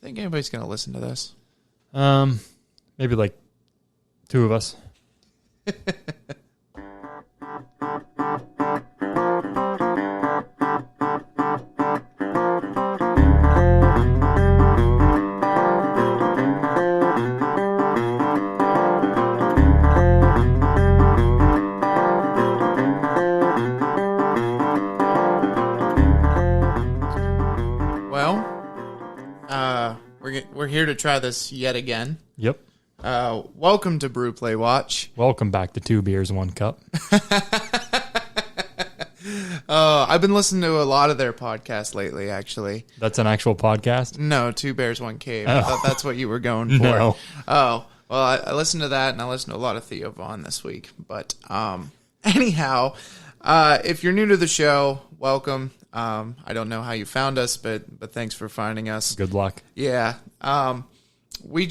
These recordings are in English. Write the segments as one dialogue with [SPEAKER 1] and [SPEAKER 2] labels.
[SPEAKER 1] you think anybody's going to listen to this?
[SPEAKER 2] Maybe like 2 of us.
[SPEAKER 1] We're here to try this yet again.
[SPEAKER 2] Yep.
[SPEAKER 1] Welcome to Brew Play Watch.
[SPEAKER 2] Welcome back to 2 Beers, 1 Cup.
[SPEAKER 1] I've been listening to a lot of their podcasts lately, actually.
[SPEAKER 2] That's an actual podcast?
[SPEAKER 1] No, 2 Bears, 1 Cave.
[SPEAKER 2] Oh.
[SPEAKER 1] I thought that's what you were going for.
[SPEAKER 2] No.
[SPEAKER 1] Oh, well, I listened to that, and I listened to a lot of Theo Vaughn this week. But anyhow, if you're new to the show, welcome. I don't know how you found us, but thanks for finding us.
[SPEAKER 2] Good luck.
[SPEAKER 1] Yeah. We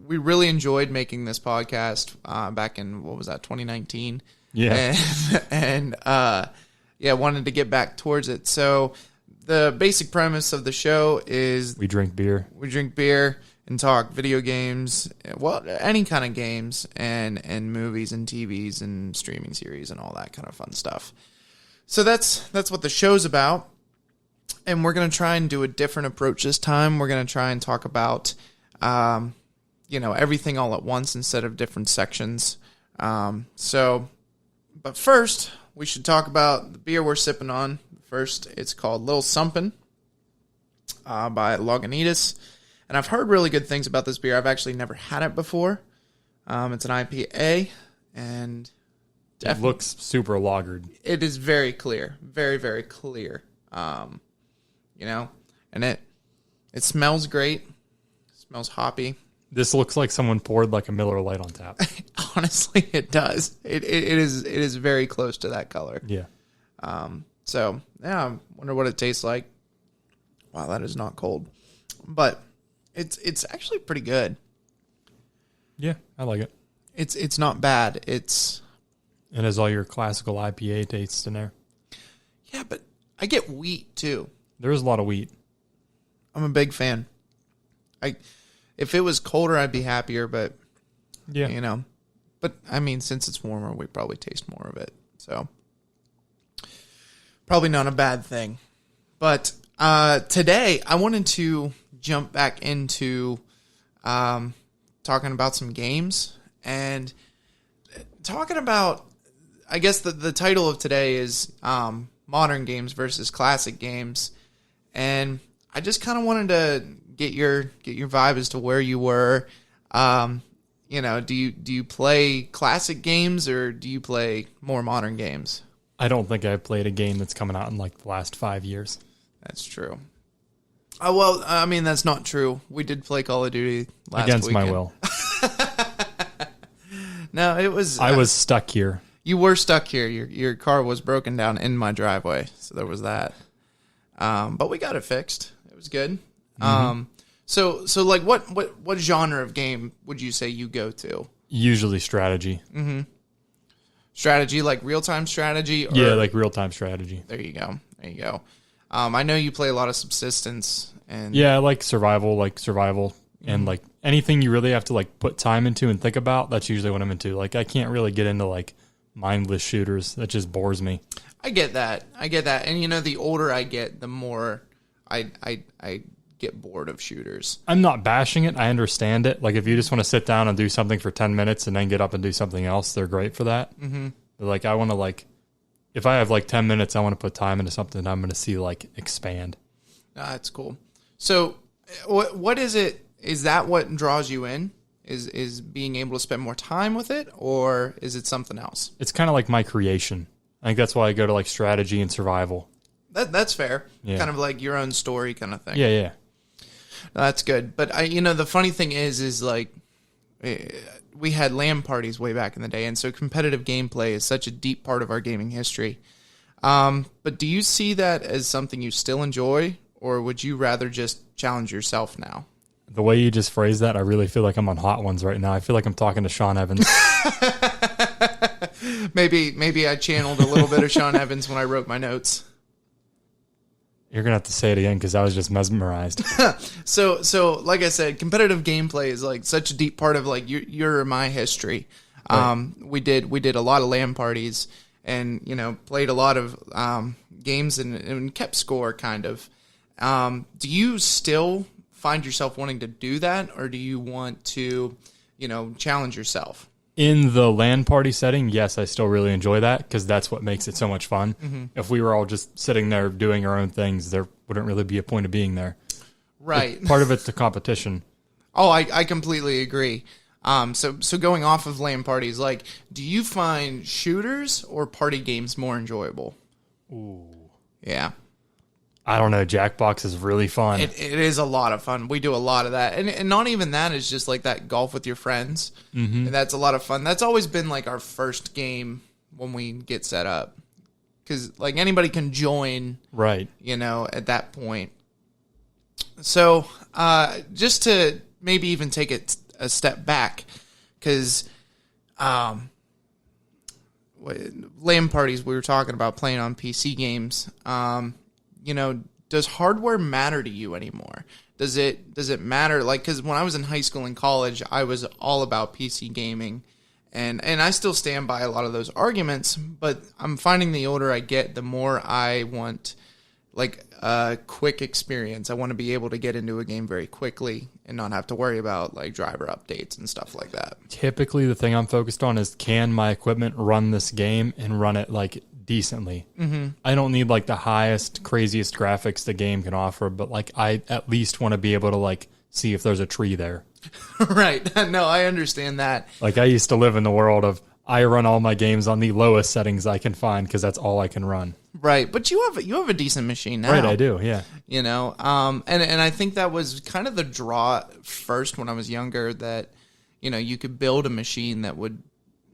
[SPEAKER 1] really enjoyed making this podcast back in, what was that, 2019?
[SPEAKER 2] Yeah.
[SPEAKER 1] And wanted to get back towards it. So the basic premise of the show is
[SPEAKER 2] we drink beer.
[SPEAKER 1] We drink beer and talk video games, well, any kind of games, and movies and TVs and streaming series and all that kind of fun stuff. So that's what the show's about. And we're going to try and do a different approach this time. We're going to try and talk about, everything all at once instead of different sections. But first, we should talk about the beer we're sipping on. First, it's called Little Sumpin by Lagunitas. And I've heard really good things about this beer. I've actually never had it before. It's an IPA, and
[SPEAKER 2] it looks super lagered.
[SPEAKER 1] It is very clear. Very, very clear. And it smells great. It smells hoppy.
[SPEAKER 2] This looks like someone poured like a Miller Lite on tap.
[SPEAKER 1] Honestly, it does. It is very close to that color.
[SPEAKER 2] Yeah.
[SPEAKER 1] I wonder what it tastes like. Wow, that is not cold. But it's actually pretty good.
[SPEAKER 2] Yeah, I like it.
[SPEAKER 1] It's not bad. It
[SPEAKER 2] has all your classical IPA tastes in there.
[SPEAKER 1] Yeah, but I get wheat too.
[SPEAKER 2] There's a lot of wheat.
[SPEAKER 1] I'm a big fan. If it was colder, I'd be happier, but
[SPEAKER 2] yeah,
[SPEAKER 1] But I mean, since it's warmer, we probably taste more of it. So probably not a bad thing. But today, I wanted to jump back into talking about some games and talking about. I guess the title of today is modern games versus classic games, and I just kind of wanted to get your vibe as to where you were. Do you play classic games or do you play more modern games?
[SPEAKER 2] I don't think I've played a game that's coming out in like the last 5 years.
[SPEAKER 1] That's true. Oh, well, I mean, that's not true. We did play Call of Duty last
[SPEAKER 2] Against
[SPEAKER 1] weekend.
[SPEAKER 2] my will.
[SPEAKER 1] No, it was...
[SPEAKER 2] I was stuck here.
[SPEAKER 1] You were stuck here. Your car was broken down in my driveway, so there was that. But we got it fixed. It was good. Mm-hmm. So like what genre of game would you say you go to?
[SPEAKER 2] Usually strategy.
[SPEAKER 1] Mm-hmm. Strategy, like real-time strategy? Or...
[SPEAKER 2] Yeah, like real-time strategy.
[SPEAKER 1] There you go. I know you play a lot of subsistence. And
[SPEAKER 2] yeah, I like survival,
[SPEAKER 1] mm-hmm.
[SPEAKER 2] and like anything you really have to like put time into and think about, that's usually what I'm into. Like I can't really get into like mindless shooters. That just bores me.
[SPEAKER 1] I get that. And the older I get, the more I get bored of shooters.
[SPEAKER 2] I'm not bashing it. I understand it. Like if you just want to sit down and do something for 10 minutes and then get up and do something else, they're great for that.
[SPEAKER 1] Mm-hmm.
[SPEAKER 2] But like I want to if I have like 10 minutes, I want to put time into something I'm going to see like expand.
[SPEAKER 1] That's cool. So what is it? Is that what draws you in? Is being able to spend more time with it, or is it something else?
[SPEAKER 2] It's kind of like my creation. I think that's why I go to like strategy and survival.
[SPEAKER 1] That's fair.
[SPEAKER 2] Yeah.
[SPEAKER 1] Kind of like your own story kind of thing.
[SPEAKER 2] Yeah.
[SPEAKER 1] That's good. But the funny thing is like we had LAN parties way back in the day, and so competitive gameplay is such a deep part of our gaming history. But do you see that as something you still enjoy, or would you rather just challenge yourself now?
[SPEAKER 2] The way you just phrased that, I really feel like I'm on Hot Ones right now. I feel like I'm talking to Sean Evans.
[SPEAKER 1] Maybe I channeled a little bit of Sean Evans when I wrote my notes.
[SPEAKER 2] You're going to have to say it again because I was just mesmerized.
[SPEAKER 1] So like I said, competitive gameplay is like such a deep part of like your my history.
[SPEAKER 2] Right.
[SPEAKER 1] We did a lot of LAN parties and, played a lot of games and kept score kind of. Do you still find yourself wanting to do that, or do you want to, challenge yourself?
[SPEAKER 2] In the LAN party setting, yes, I still really enjoy that because that's what makes it so much fun.
[SPEAKER 1] Mm-hmm.
[SPEAKER 2] If we were all just sitting there doing our own things, there wouldn't really be a point of being there.
[SPEAKER 1] Right.
[SPEAKER 2] Part of it's the competition.
[SPEAKER 1] Oh, I completely agree. So going off of LAN parties, like, do you find shooters or party games more enjoyable?
[SPEAKER 2] Ooh.
[SPEAKER 1] Yeah.
[SPEAKER 2] I don't know. Jackbox is really fun.
[SPEAKER 1] It is a lot of fun. We do a lot of that. And not even that is just like that golf with your friends.
[SPEAKER 2] Mm-hmm.
[SPEAKER 1] And that's a lot of fun. That's always been like our first game when we get set up. Because like anybody can join,
[SPEAKER 2] right?
[SPEAKER 1] At that point. So just to maybe even take it a step back, because LAN parties, we were talking about playing on PC games. Does hardware matter to you anymore? Does it matter? Like, because when I was in high school and college, I was all about PC gaming, and I still stand by a lot of those arguments. But I'm finding the older I get, the more I want like a quick experience. I want to be able to get into a game very quickly and not have to worry about like driver updates and stuff like that.
[SPEAKER 2] Typically, the thing I'm focused on is, can my equipment run this game and run it like decently?
[SPEAKER 1] Mm-hmm.
[SPEAKER 2] I don't need like the highest, craziest graphics the game can offer, but like I at least want to be able to like see if there's a tree there.
[SPEAKER 1] Right. No, I understand that.
[SPEAKER 2] Like I used to live in the world of I run all my games on the lowest settings I can find because that's all I can run.
[SPEAKER 1] Right, but you have a decent machine now.
[SPEAKER 2] Right, I do, yeah.
[SPEAKER 1] And I think that was kind of the draw first when I was younger, that you could build a machine that would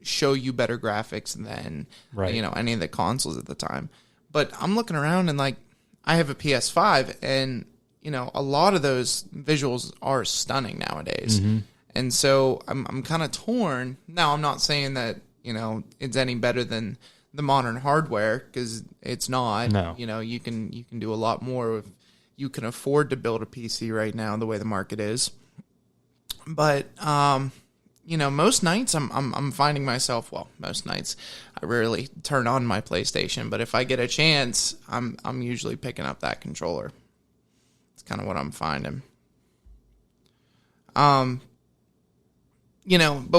[SPEAKER 1] show you better graphics than any of the consoles at the time. But I'm looking around and like I have a PS5 and a lot of those visuals are stunning nowadays.
[SPEAKER 2] Mm-hmm.
[SPEAKER 1] And so I'm kind of torn. Now I'm not saying that it's any better than the modern hardware, because it's not.
[SPEAKER 2] No.
[SPEAKER 1] You can do a lot more if you can afford to build a PC right now, the way the market is. But most nights I'm finding myself, well, most nights I rarely turn on my PlayStation, but if I get a chance, I'm usually picking up that controller. It's kind of what I'm finding. But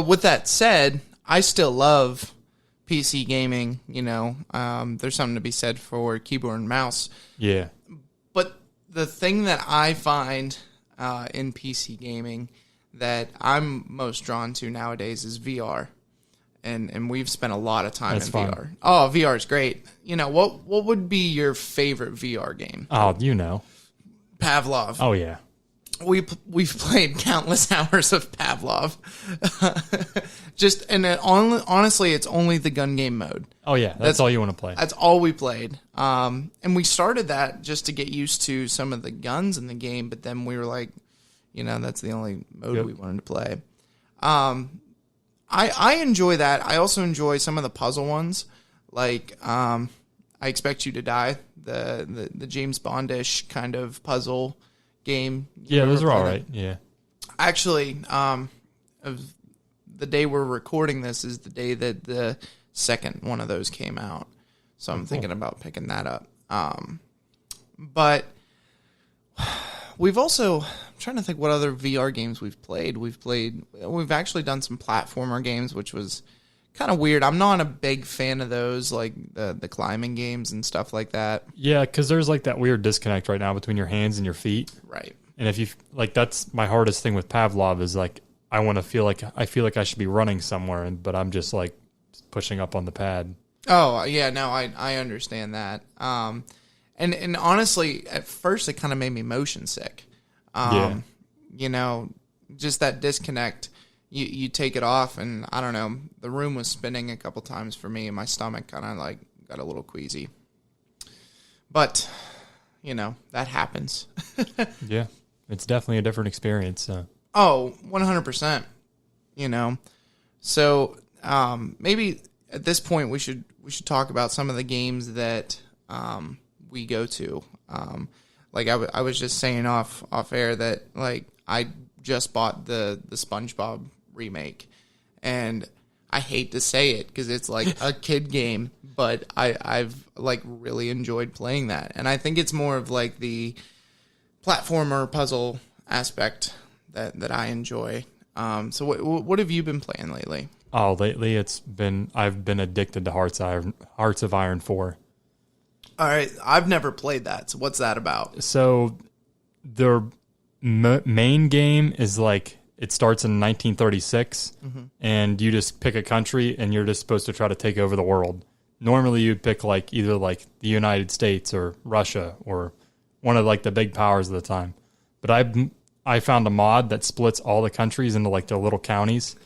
[SPEAKER 1] with that said, I still love PC gaming. There's something to be said for keyboard and mouse.
[SPEAKER 2] Yeah.
[SPEAKER 1] But the thing that I find in PC gaming that I'm most drawn to nowadays is VR. And we've spent a lot of time in
[SPEAKER 2] fun.
[SPEAKER 1] VR. Oh, VR is great. What would be your favorite VR game?
[SPEAKER 2] Oh,
[SPEAKER 1] Pavlov.
[SPEAKER 2] Oh, yeah.
[SPEAKER 1] We've played countless hours of Pavlov. Honestly, it's only the gun game mode.
[SPEAKER 2] Oh, yeah. That's all you want to play.
[SPEAKER 1] That's all we played. And we started that just to get used to some of the guns in the game, but then we were like, that's the only mode we wanted to play. I enjoy that. I also enjoy some of the puzzle ones, like I Expect You to Die, the James Bond-ish kind of puzzle game.
[SPEAKER 2] Yeah, those are all right. Yeah.
[SPEAKER 1] Actually, of the day we're recording this is the day that the second one of those came out. So I'm thinking about picking that up. But we've also, I'm trying to think what other VR games we've played. We've actually done some platformer games, which was kind of weird. I'm not a big fan of those, like the climbing games and stuff like that.
[SPEAKER 2] Yeah, because there's like that weird disconnect right now between your hands and your feet.
[SPEAKER 1] Right.
[SPEAKER 2] And if you like, that's my hardest thing with Pavlov is like I want to feel like I should be running somewhere, but I'm just like pushing up on the pad.
[SPEAKER 1] Oh yeah, no, I understand that. And honestly, at first it kind of made me motion sick. Just that disconnect. You take it off, and I don't know, the room was spinning a couple times for me, and my stomach kind of like got a little queasy. But that happens.
[SPEAKER 2] Yeah, it's definitely a different experience.
[SPEAKER 1] Oh, 100%. So maybe at this point we should talk about some of the games that we go to. Like I was just saying off air that like I just bought the SpongeBob remake, and I hate to say it because it's like a kid game, but I've like really enjoyed playing that, and I think it's more of like the platformer puzzle aspect that I enjoy. So what have you been playing lately?
[SPEAKER 2] Oh, lately I've been addicted to Hearts of Iron 4.
[SPEAKER 1] All right, I've never played that. So what's that about?
[SPEAKER 2] So their main game is like it starts in 1936, and you just pick a country, and you're just supposed to try to take over the world. Normally, you'd pick like either like the United States or Russia or one of like the big powers of the time. But I found a mod that splits all the countries into like their little counties,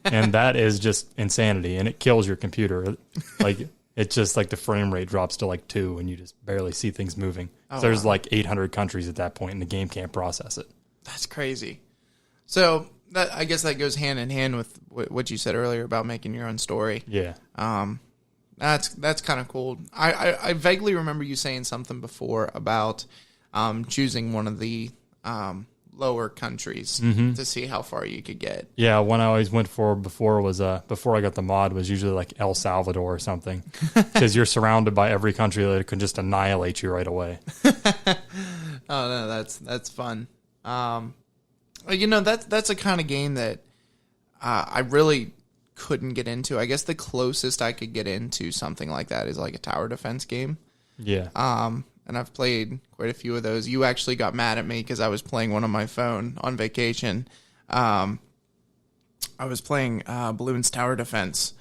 [SPEAKER 2] and that is just insanity, and it kills your computer. Like it's just like the frame rate drops to like 2, and you just barely see things moving.
[SPEAKER 1] Oh,
[SPEAKER 2] so there's
[SPEAKER 1] wow.
[SPEAKER 2] like 800 countries at that point, and the game can't process it.
[SPEAKER 1] That's crazy. So that I guess that goes hand in hand with what you said earlier about making your own story.
[SPEAKER 2] Yeah.
[SPEAKER 1] That's kind of cool. I vaguely remember you saying something before about choosing one of the lower countries to see how far you could get.
[SPEAKER 2] Yeah, one I always went for before was before I got the mod was usually like El Salvador or something, because you're surrounded by every country that can just annihilate you right away.
[SPEAKER 1] Oh no, that's fun. You know, that's a kind of game that I really couldn't get into. I guess the closest I could get into something like that is like a tower defense game.
[SPEAKER 2] Yeah.
[SPEAKER 1] And I've played quite a few of those. You actually got mad at me because I was playing one on my phone on vacation. I was playing Balloons Tower Defense,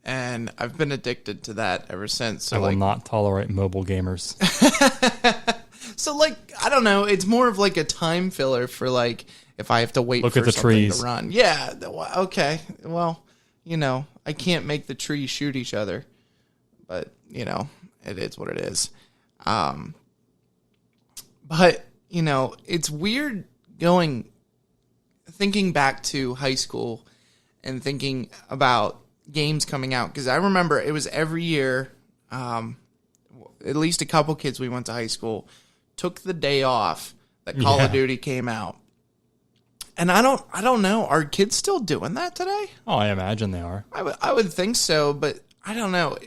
[SPEAKER 1] and I've been addicted to that ever since. So
[SPEAKER 2] I will not tolerate mobile gamers.
[SPEAKER 1] So, like, I don't know. It's more of like a time filler for like if I have to wait
[SPEAKER 2] Look
[SPEAKER 1] for
[SPEAKER 2] at the
[SPEAKER 1] something
[SPEAKER 2] trees
[SPEAKER 1] to run. Yeah. Okay. Well, you know, I can't make the trees shoot each other, but you know, it is what it is. But you know, it's weird thinking back to high school and thinking about games coming out, because I remember it was every year. At least a couple kids we went to high school took the day off that Call of Duty came out. And I don't know. Are kids still doing that today?
[SPEAKER 2] Oh, I imagine they are.
[SPEAKER 1] I would think so, but I don't know.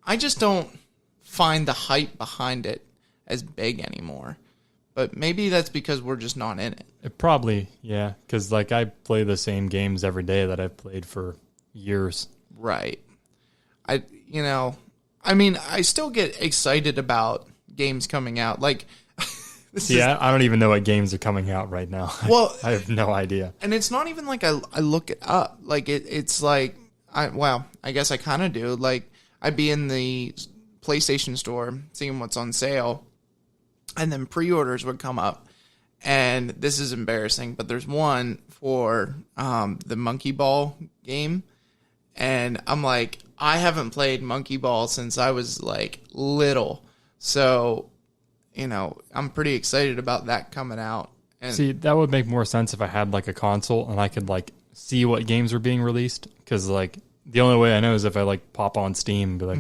[SPEAKER 1] I just don't find the hype behind it as big anymore. But maybe that's because we're just not in it.
[SPEAKER 2] Probably, yeah. Because like I play the same games every day that I've played for years.
[SPEAKER 1] Right. I still get excited about games coming out. Like,
[SPEAKER 2] I don't even know what games are coming out right now.
[SPEAKER 1] Well,
[SPEAKER 2] I have no idea.
[SPEAKER 1] And it's not even like I look it up. Like it's like I guess I kind of do. Like I'd be in the PlayStation store seeing what's on sale, and then pre-orders would come up. And this is embarrassing, but there's one for the Monkey Ball game, and I'm like, I haven't played Monkey Ball since I was like little, so you know I'm pretty excited about that coming out. And
[SPEAKER 2] see, that would make more sense if I had like a console and I could like see what games were being released. Because like the only way I know is if I like pop on Steam and be like,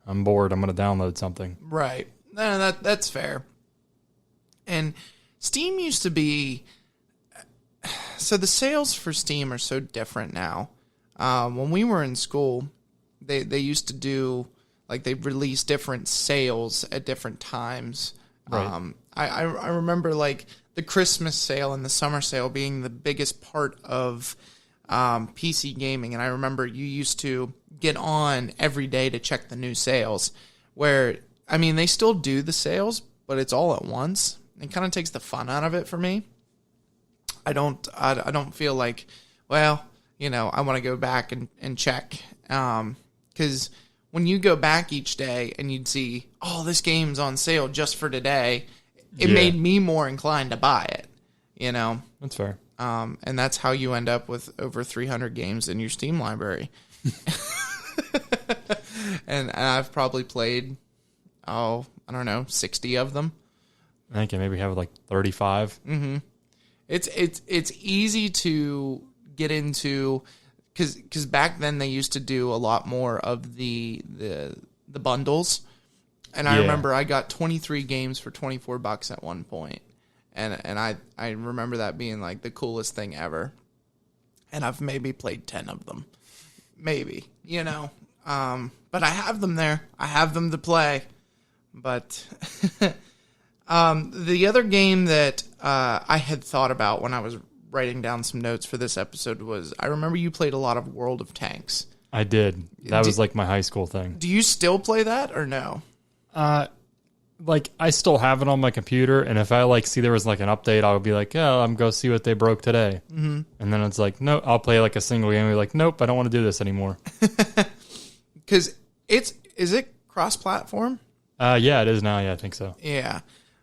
[SPEAKER 2] I'm bored, I'm going to download something.
[SPEAKER 1] Right. No, that's fair. And Steam used to be... So the sales for Steam are so different now. When we were in school, they used to do... Like, they release different sales at different times.
[SPEAKER 2] Right.
[SPEAKER 1] I remember, like, the Christmas sale and the summer sale being the biggest part of PC gaming. And I remember you used to get on every day to check the new sales. Where, I mean, they still do the sales, but it's all at once. It kind of takes the fun out of it for me. I don't feel like, well, you know, I want to go back and check. Because when you go back each day and you'd see, oh, this game's on sale just for today, it made me more inclined to buy it, you know?
[SPEAKER 2] That's fair.
[SPEAKER 1] And that's how you end up with over 300 games in your Steam library. And I've probably played, I don't know, 60 of them.
[SPEAKER 2] I think I maybe have like 35.
[SPEAKER 1] Mm-hmm. It's easy to get into, because back then they used to do a lot more of the bundles, And I remember I got 23 games for $24 at one point. And I remember that being like the coolest thing ever. And I've maybe played 10 of them. Maybe, but I have them there. I have them to play. But the other game that I had thought about when I was writing down some notes for this episode was, I remember you played a lot of World of Tanks.
[SPEAKER 2] I did. That was like my high school thing.
[SPEAKER 1] Do you still play that or no?
[SPEAKER 2] Like I still have it on my computer, and if I see there was an update, I'll be like, yeah, I'm go see what they broke today. Mm-hmm. And then it's like, no, I'll play a single game. And be like, nope, I don't want to do this anymore.
[SPEAKER 1] Because is it cross-platform?
[SPEAKER 2] Yeah, it is now. Yeah, I think so.
[SPEAKER 1] Yeah.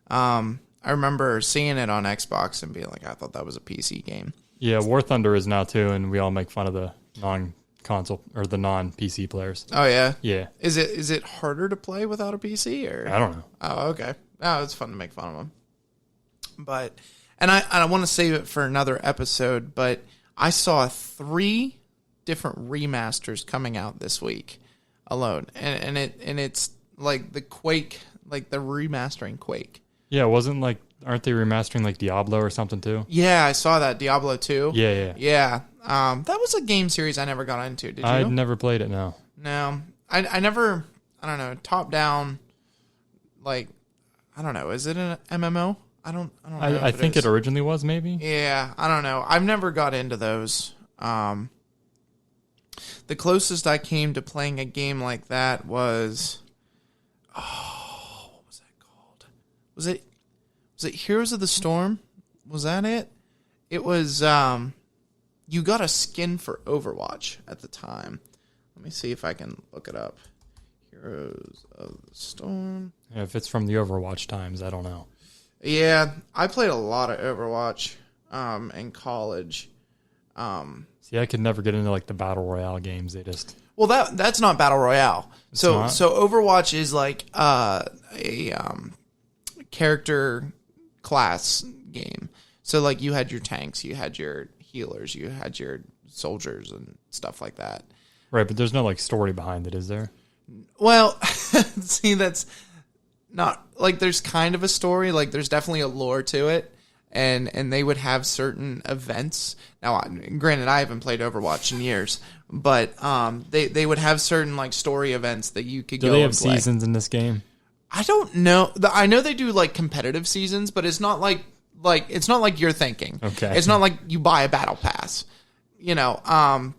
[SPEAKER 1] I remember seeing it on Xbox and being like, I thought that was a PC game.
[SPEAKER 2] Yeah, War Thunder is now too, and we all make fun of the non-console or the non-PC players.
[SPEAKER 1] Oh yeah,
[SPEAKER 2] yeah.
[SPEAKER 1] Is it harder to play without a PC or?
[SPEAKER 2] I don't know.
[SPEAKER 1] Oh okay. Oh, it's fun to make fun of them. But I want to save it for another episode. But I saw 3 different remasters coming out this week alone, and it's like the Quake, like the remastering Quake.
[SPEAKER 2] Yeah, aren't they remastering Diablo or something too?
[SPEAKER 1] Yeah, I saw that. Diablo 2.
[SPEAKER 2] Yeah.
[SPEAKER 1] That was a game series I never got into. Did you?
[SPEAKER 2] I'd never played it, no.
[SPEAKER 1] No. I never, I don't know, top down, I don't know. Is it an MMO? I don't know.
[SPEAKER 2] I think it originally was, maybe.
[SPEAKER 1] Yeah, I don't know. I've never got into those. The closest I came to playing a game like that was, what was that called? Was it Heroes of the Storm? Was that it? It was, you got a skin for Overwatch at the time. Let me see if I can look it up. Heroes of the Storm.
[SPEAKER 2] Yeah, if it's from the Overwatch times, I don't know.
[SPEAKER 1] Yeah, I played a lot of Overwatch in college.
[SPEAKER 2] See, I could never get into the Battle Royale games. They just...
[SPEAKER 1] Well, that's not Battle Royale. So
[SPEAKER 2] not?
[SPEAKER 1] So Overwatch is a character class game. So you had your tanks, you had your healers, you had your soldiers and stuff like that.
[SPEAKER 2] Right, but there's no story behind it, is there?
[SPEAKER 1] Well, see, that's not there's kind of a story. There's definitely a lore to it, and they would have certain events. Now, granted, I haven't played Overwatch in years, but they would have certain story events that you could go.
[SPEAKER 2] Do they have
[SPEAKER 1] and play.
[SPEAKER 2] seasons in this game?
[SPEAKER 1] I don't know. I know they do competitive seasons, but it's not it's not like you're thinking.
[SPEAKER 2] Okay.
[SPEAKER 1] It's not like you buy a battle pass. The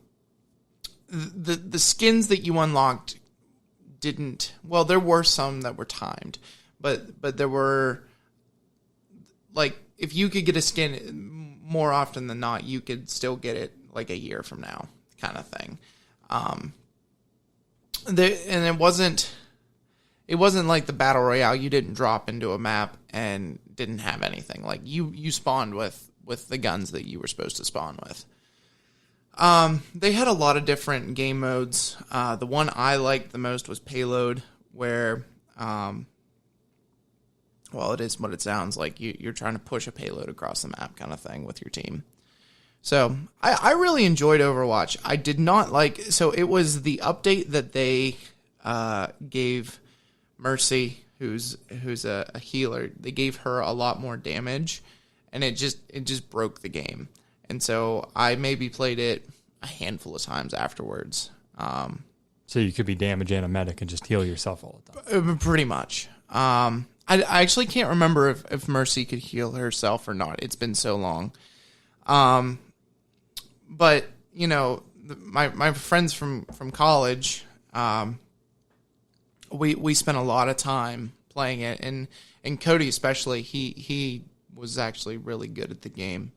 [SPEAKER 1] skins that you unlocked didn't. Well, there were some that were timed, but there were if you could get a skin more often than not, you could still get it a year from now, kind of thing. And it wasn't. It wasn't like the Battle Royale. You didn't drop into a map and didn't have anything. You spawned with the guns that you were supposed to spawn with. They had a lot of different game modes. The one I liked the most was Payload, where, it is what it sounds like. You're trying to push a payload across the map kind of thing with your team. So I really enjoyed Overwatch. I did not so it was the update that they gave Mercy, who's a healer. They gave her a lot more damage, and it just broke the game. And so I maybe played it a handful of times afterwards.
[SPEAKER 2] So you could be damage and a medic and just heal yourself all the time.
[SPEAKER 1] Pretty much. I actually can't remember if Mercy could heal herself or not. It's been so long. But my friends from college. We spent a lot of time playing it, and Cody especially, he was actually really good at the game.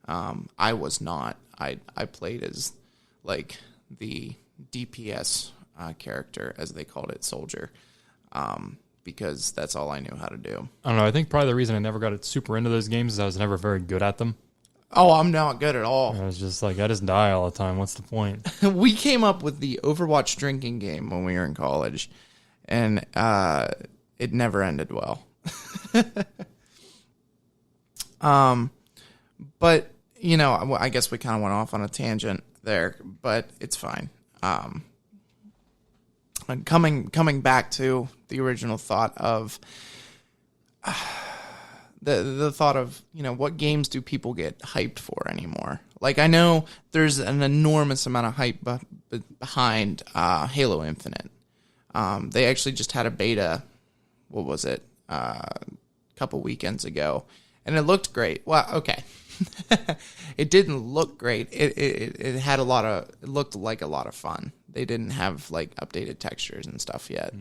[SPEAKER 1] I was not. I played as the DPS character, as they called it, soldier, because that's all I knew how to do.
[SPEAKER 2] I don't know. I think probably the reason I never got super into those games is I was never very good at them.
[SPEAKER 1] Oh, I'm not good at all.
[SPEAKER 2] I was just I just die all the time. What's the point?
[SPEAKER 1] We came up with the Overwatch drinking game when we were in college, and it never ended well. But I guess we kind of went off on a tangent there, but it's fine. And coming back to the original thought of the thought of, what games do people get hyped for anymore? Like, I know there's an enormous amount of hype behind Halo Infinite. They actually just had a beta, what was it, a couple weekends ago, and it looked great. Well, okay. It didn't look great. It had it looked like a lot of fun. They didn't have like updated textures and stuff yet.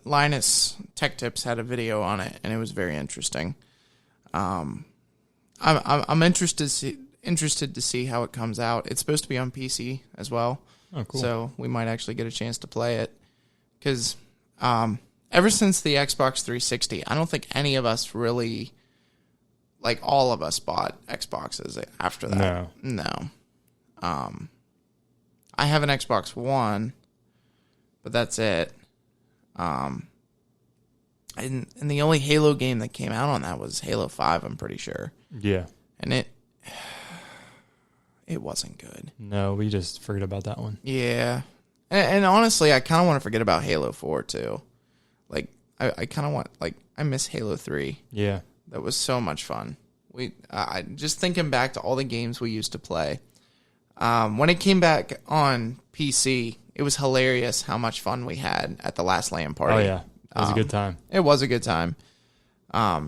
[SPEAKER 1] Linus Tech Tips had a video on it, and it was very interesting. I'm interested to see how it comes out. It's supposed to be on PC as well.
[SPEAKER 2] Oh, cool.
[SPEAKER 1] So we might actually get a chance to play it. Because ever since the Xbox 360, I don't think any of us really, like all of us, bought Xboxes after that. No. I have an Xbox One, but that's it. And the only Halo game that came out on that was Halo 5, I'm pretty sure.
[SPEAKER 2] Yeah.
[SPEAKER 1] And it wasn't good.
[SPEAKER 2] No, we just forget about that one.
[SPEAKER 1] Yeah. And honestly, I kind of want to forget about Halo 4, too. Like, I kind of want, like, I miss Halo 3.
[SPEAKER 2] Yeah.
[SPEAKER 1] That was so much fun. I just thinking back to all the games we used to play. When it came back on PC, it was hilarious how much fun we had at the last LAN party.
[SPEAKER 2] Oh, yeah. It was a good time.
[SPEAKER 1] It was a good time.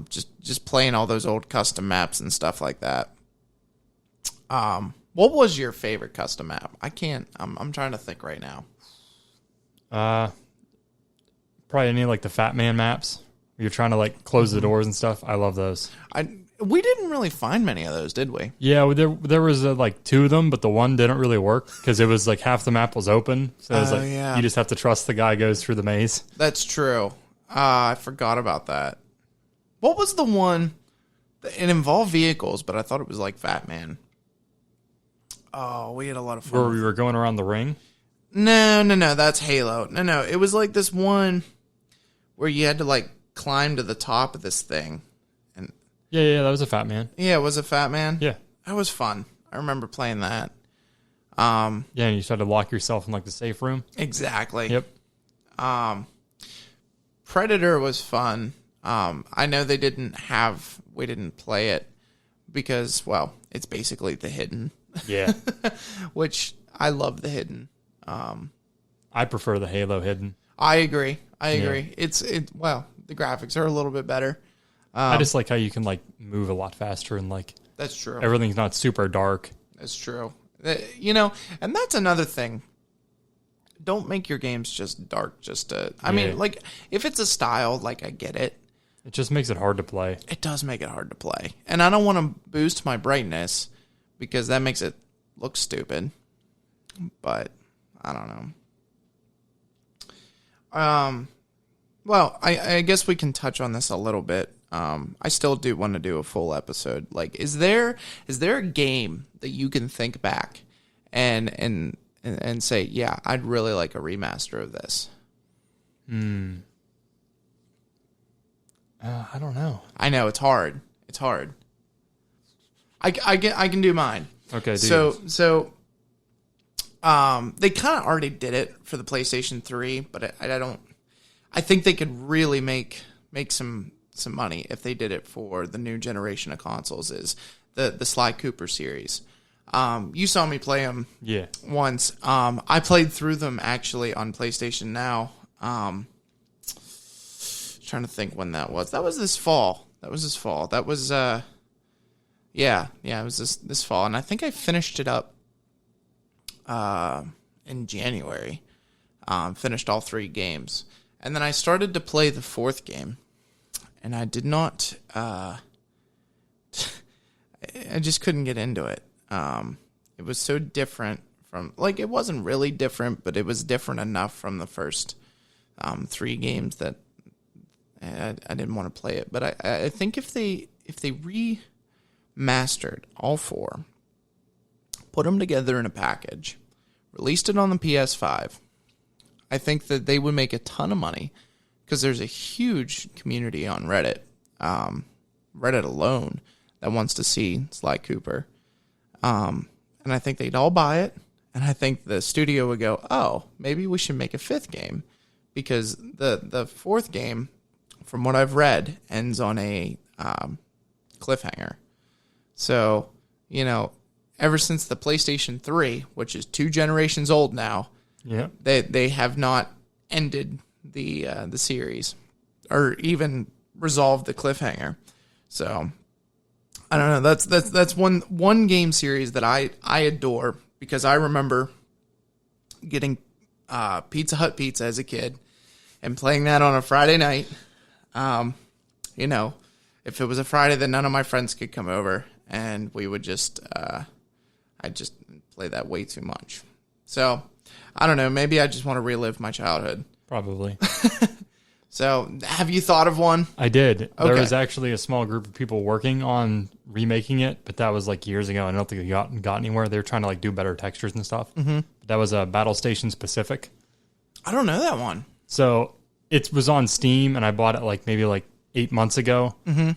[SPEAKER 1] Just playing all those old custom maps and stuff like that. What was your favorite custom map? I'm trying to think right now.
[SPEAKER 2] Probably any like the Fat Man maps. You're trying to like close the doors and stuff. I love those.
[SPEAKER 1] We didn't really find many of those, did we?
[SPEAKER 2] Yeah, there was like two of them, but the one didn't really work because it was like half the map was open. So it was you just have to trust the guy goes through the maze.
[SPEAKER 1] That's true. I forgot about that. What was the one? It involved vehicles, but I thought it was like Fat Man. Oh, we had a lot of fun.
[SPEAKER 2] Where we were going around the ring?
[SPEAKER 1] No, that's Halo. No, it was like this one where you had to like climb to the top of this thing. And
[SPEAKER 2] Yeah, that was a Fat Man.
[SPEAKER 1] Yeah, it was a Fat Man?
[SPEAKER 2] Yeah.
[SPEAKER 1] That was fun. I remember playing that.
[SPEAKER 2] Yeah, and you just had to lock yourself in like the safe room.
[SPEAKER 1] Exactly.
[SPEAKER 2] Yep.
[SPEAKER 1] Predator was fun. I know we didn't play it because, well, it's basically the hidden.
[SPEAKER 2] Yeah.
[SPEAKER 1] Which I love the hidden.
[SPEAKER 2] I prefer the Halo hidden.
[SPEAKER 1] I agree.
[SPEAKER 2] Yeah.
[SPEAKER 1] Well, the graphics are a little bit better.
[SPEAKER 2] I just like how you can like move a lot faster and like
[SPEAKER 1] That's true.
[SPEAKER 2] everything's not super dark.
[SPEAKER 1] That's true. And that's another thing. Don't make your games just dark. I mean, like, if it's a style, like, I get it.
[SPEAKER 2] It just makes it hard to play.
[SPEAKER 1] It does make it hard to play. And I don't want to boost my brightness because that makes it look stupid. But I don't know. Well, I guess we can touch on this a little bit. I still do want to do a full episode. Like, is there a game that you can think back and say, yeah, I'd really like a remaster of this?
[SPEAKER 2] I don't know.
[SPEAKER 1] I know it's hard. I can do mine.
[SPEAKER 2] Okay.
[SPEAKER 1] So they kind of already did it for the PlayStation 3, but I think they could really make some money if they did it for the new generation of consoles. Is the Sly Cooper series? You saw me play them.
[SPEAKER 2] Yeah.
[SPEAKER 1] Once. I played through them actually on PlayStation Now. Trying to think when that was. That was this fall. That was it was this fall, and I think I finished it up in January. Finished all 3 games, and then I started to play the 4th game, and I did not. I just couldn't get into it. It was so different from, like, it wasn't really different, but it was different enough from the first 3 games that I didn't want to play it. But I think if they remastered all 4, put them together in a package, released it on the PS5, I think that they would make a ton of money because there's a huge community on Reddit, Reddit alone, that wants to see Sly Cooper. And I think they'd all buy it, And I think the studio would go, oh, maybe we should make a 5th game, because the 4th game, from what I've read, ends on a cliffhanger. So, ever since the PlayStation 3, which is 2 generations old now,
[SPEAKER 2] Yeah.
[SPEAKER 1] they have not ended the series or even resolved the cliffhanger. So I don't know. That's one game series that I adore, because I remember getting Pizza Hut pizza as a kid and playing that on a Friday night. If it was a Friday, then none of my friends could come over, and we would just I just play that way too much. So I don't know. Maybe I just want to relive my childhood.
[SPEAKER 2] Probably.
[SPEAKER 1] So have you thought of one?
[SPEAKER 2] I did.
[SPEAKER 1] Okay.
[SPEAKER 2] There was actually a small group of people working on remaking it, but that was like years ago. I don't think it got anywhere. They were trying to like do better textures and stuff. Mm-hmm. But that was a Battle Stations Pacific.
[SPEAKER 1] I don't know that one.
[SPEAKER 2] So it was on Steam, and I bought it maybe 8 months ago. Mm-hmm.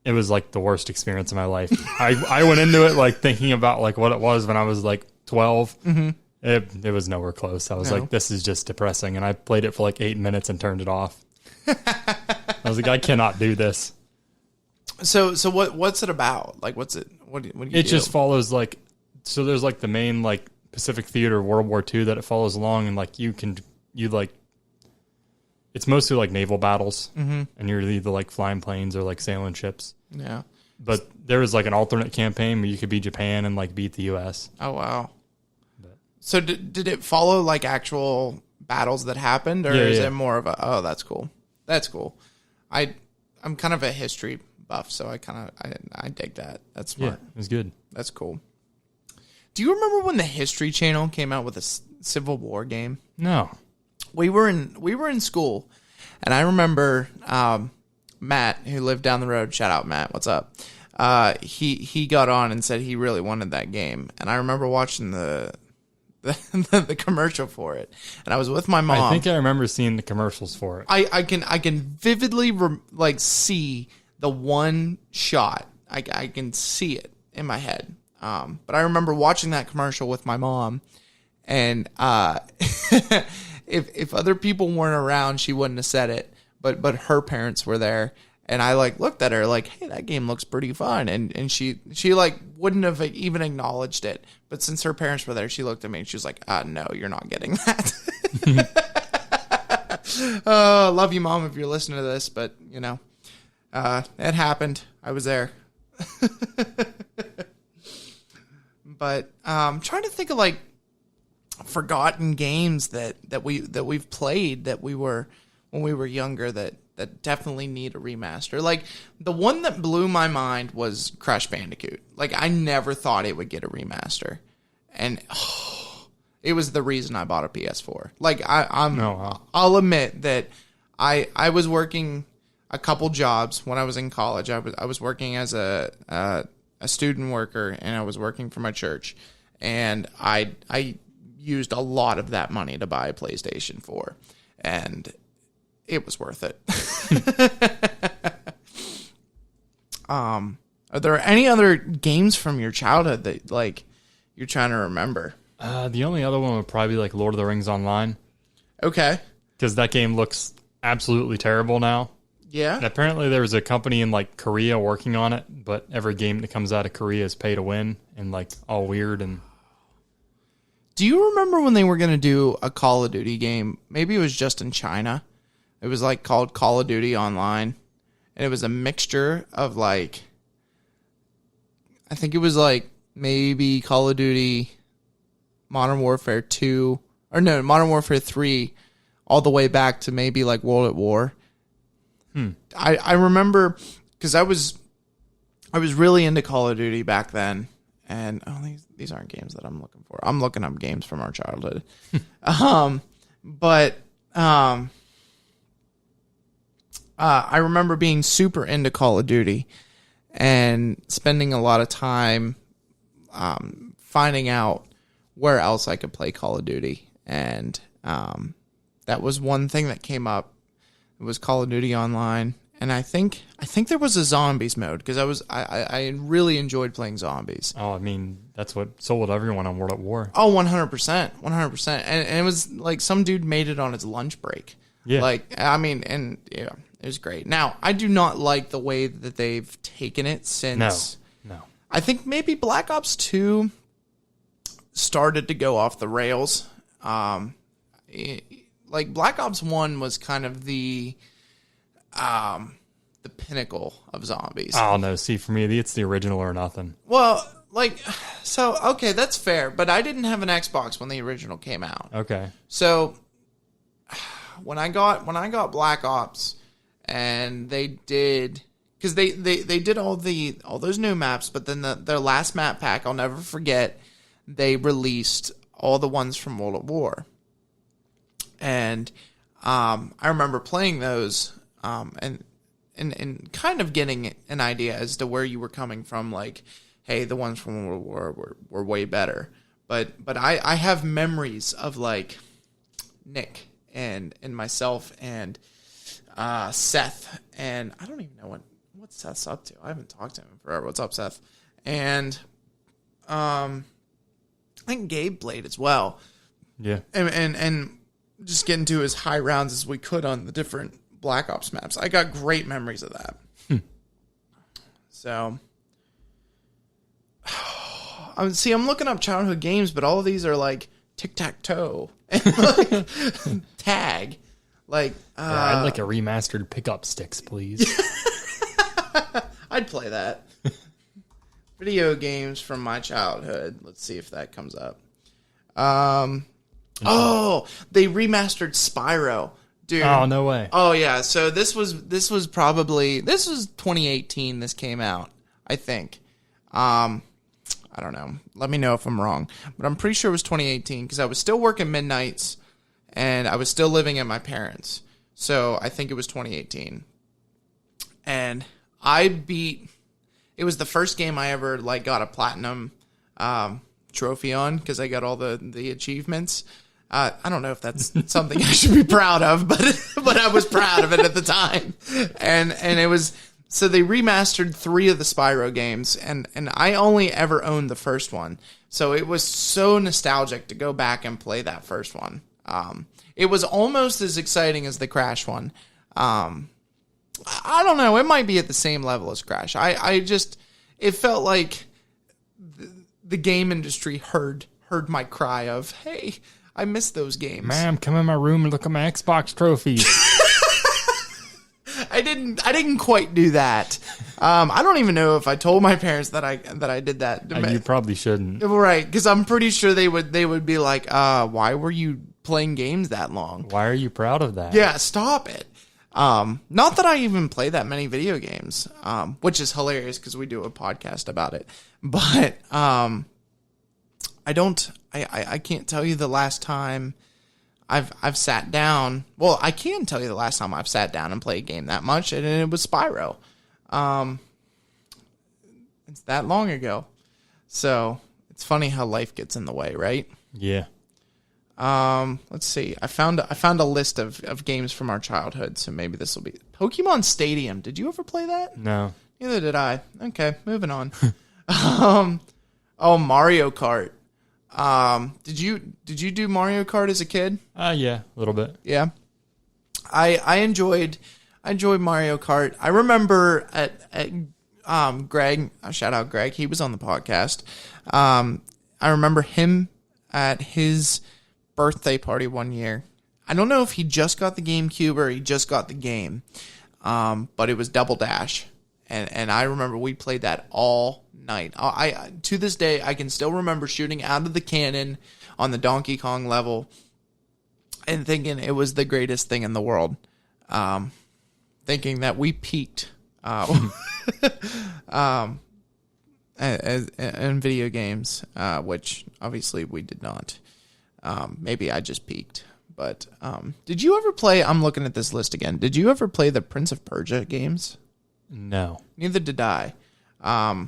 [SPEAKER 2] It was like the worst experience of my life. I went into it thinking about what it was when I was 12. Mm-hmm. It was nowhere close. I was like, this is just depressing. And I played it for 8 minutes and turned it off. I was like, I cannot do this.
[SPEAKER 1] So what's it about? What's it? What do you do?
[SPEAKER 2] It just follows so there's the main Pacific Theater World War II that it follows along, and it's mostly naval battles, mm-hmm. and you're either flying planes or sailing ships.
[SPEAKER 1] Yeah.
[SPEAKER 2] But there was an alternate campaign where you could be Japan and beat the U.S.
[SPEAKER 1] Oh wow. So did it follow actual battles that happened, or is it more of a? Oh, that's cool. That's cool. I'm kind of a history buff, so I dig that. That's smart.
[SPEAKER 2] Yeah, it was good.
[SPEAKER 1] That's cool. Do you remember when the History Channel came out with a Civil War game?
[SPEAKER 2] No.
[SPEAKER 1] We were in school, and I remember Matt, who lived down the road. Shout out, Matt. What's up? He got on and said he really wanted that game, and I remember watching the commercial for it, and I was with my mom.
[SPEAKER 2] I think I remember seeing the commercials for it.
[SPEAKER 1] I can vividly see the one shot. I can see it in my head. But I remember watching that commercial with my mom, and if other people weren't around, she wouldn't have said it. But her parents were there, and I looked at her hey, that game looks pretty fun, and she wouldn't have even acknowledged it. But since her parents were there, she looked at me and she was like, no, you're not getting that. Love you, Mom, if you're listening to this, but it happened. I was there. But I'm trying to think of forgotten games that we've played when we were younger that definitely need a remaster. The one that blew my mind was Crash Bandicoot. I never thought it would get a remaster, and it was the reason I bought a PS4. I'll admit that I was working a couple jobs when I was in college. I was working as a student worker, and I was working for my church, and I used a lot of that money to buy a PlayStation 4, and it was worth it. Are there any other games from your childhood that you're trying to remember?
[SPEAKER 2] The only other one would probably be Lord of the Rings Online.
[SPEAKER 1] Okay.
[SPEAKER 2] Because that game looks absolutely terrible now.
[SPEAKER 1] Yeah.
[SPEAKER 2] And apparently there was a company in Korea working on it, but every game that comes out of Korea is pay to win and all weird. And
[SPEAKER 1] do you remember when they were going to do a Call of Duty game? Maybe it was just in China. It was called Call of Duty Online, and it was a mixture of I think it was maybe Call of Duty Modern Warfare 2, or no, Modern Warfare 3, all the way back to maybe World at War. I remember because I was really into Call of Duty back then, and these aren't games that I'm looking for. I'm looking up games from our childhood. I remember being super into Call of Duty and spending a lot of time finding out where else I could play Call of Duty. And that was one thing that came up. It was Call of Duty Online. and I think there was a zombies mode because I really enjoyed playing zombies.
[SPEAKER 2] Oh, I mean, that's what sold everyone on World at War.
[SPEAKER 1] Oh, 100%, 100%, and it was like some dude made it on his lunch break.
[SPEAKER 2] Yeah,
[SPEAKER 1] like I mean, and yeah, it was great. Now I do not like the way that they've taken it since.
[SPEAKER 2] No.
[SPEAKER 1] I think maybe Black Ops 2 started to go off the rails. Like Black Ops 1 was kind of the pinnacle of zombies.
[SPEAKER 2] Oh no, see, for me, it's the original or nothing.
[SPEAKER 1] Well, like, so okay, that's fair, but I didn't have an Xbox when the original came out.
[SPEAKER 2] Okay.
[SPEAKER 1] So when I got Black Ops, and they did, because they did all those new maps, but then their last map pack, I'll never forget, they released all the ones from World at War. And I remember playing those and kind of getting an idea as to where you were coming from. Like, hey, the ones from World War were way better. But I have memories of like Nick and myself and Seth, and I don't even know what Seth's up to. I haven't talked to him in forever. What's up, Seth? And I think Gabe played as well.
[SPEAKER 2] Yeah.
[SPEAKER 1] And just getting to as high rounds as we could on the different Black Ops maps. I got great memories of that. So, I'm looking up childhood games, but all of these are like tic-tac-toe and like tag. Like,
[SPEAKER 2] yeah, I'd like a remastered pickup sticks, please.
[SPEAKER 1] I'd play that. Video games from my childhood. Let's see if that comes up. Oh, they remastered Spyro, dude.
[SPEAKER 2] Oh, no way.
[SPEAKER 1] Oh yeah. So this was 2018. This came out, I think. I don't know. Let me know if I'm wrong, but I'm pretty sure it was 2018 because I was still working midnights and I was still living at my parents'. So I think it was 2018, and it was the first game I ever like got a platinum trophy on because I got all the achievements. I don't know if that's something I should be proud of, but I was proud of it at the time. And it was, so they remastered 3 of the Spyro games, and I only ever owned the first one. So it was so nostalgic to go back and play that first one. It was almost as exciting as the Crash one. I don't know. It might be at the same level as Crash. It felt like the game industry heard my cry of, hey, I miss those games.
[SPEAKER 2] Ma'am, come in my room and look at my Xbox trophies.
[SPEAKER 1] I didn't quite do that. I don't even know if I told my parents that I did that.
[SPEAKER 2] You probably shouldn't.
[SPEAKER 1] Right, because I'm pretty sure they would be like, why were you playing games that long?
[SPEAKER 2] Why are you proud of that?
[SPEAKER 1] Yeah, stop it. Not that I even play that many video games, which is hilarious because we do a podcast about it. But I can't tell you the last time I've sat down. Well, I can tell you the last time I've sat down and played a game that much, and it was Spyro. It's that long ago. So it's funny how life gets in the way, right?
[SPEAKER 2] Yeah.
[SPEAKER 1] Let's see. I found a list of games from our childhood, so maybe this will be Pokemon Stadium. Did you ever play that?
[SPEAKER 2] No.
[SPEAKER 1] Neither did I. Okay, moving on. Mario Kart. Did you do Mario Kart as a kid?
[SPEAKER 2] Yeah, a little bit.
[SPEAKER 1] Yeah. I enjoyed Mario Kart. I remember at Greg, shout out Greg, he was on the podcast. I remember him at his birthday party one year. I don't know if he just got the GameCube or he just got the game. But it was Double Dash. And I remember we played that all night. I to this day, I can still remember shooting out of the cannon on the Donkey Kong level and thinking it was the greatest thing in the world. Thinking that we peaked in video games, which obviously we did not. Maybe I just peaked. But did you ever play, I'm looking at this list again, did you ever play the Prince of Persia games?
[SPEAKER 2] No.
[SPEAKER 1] Neither did I. I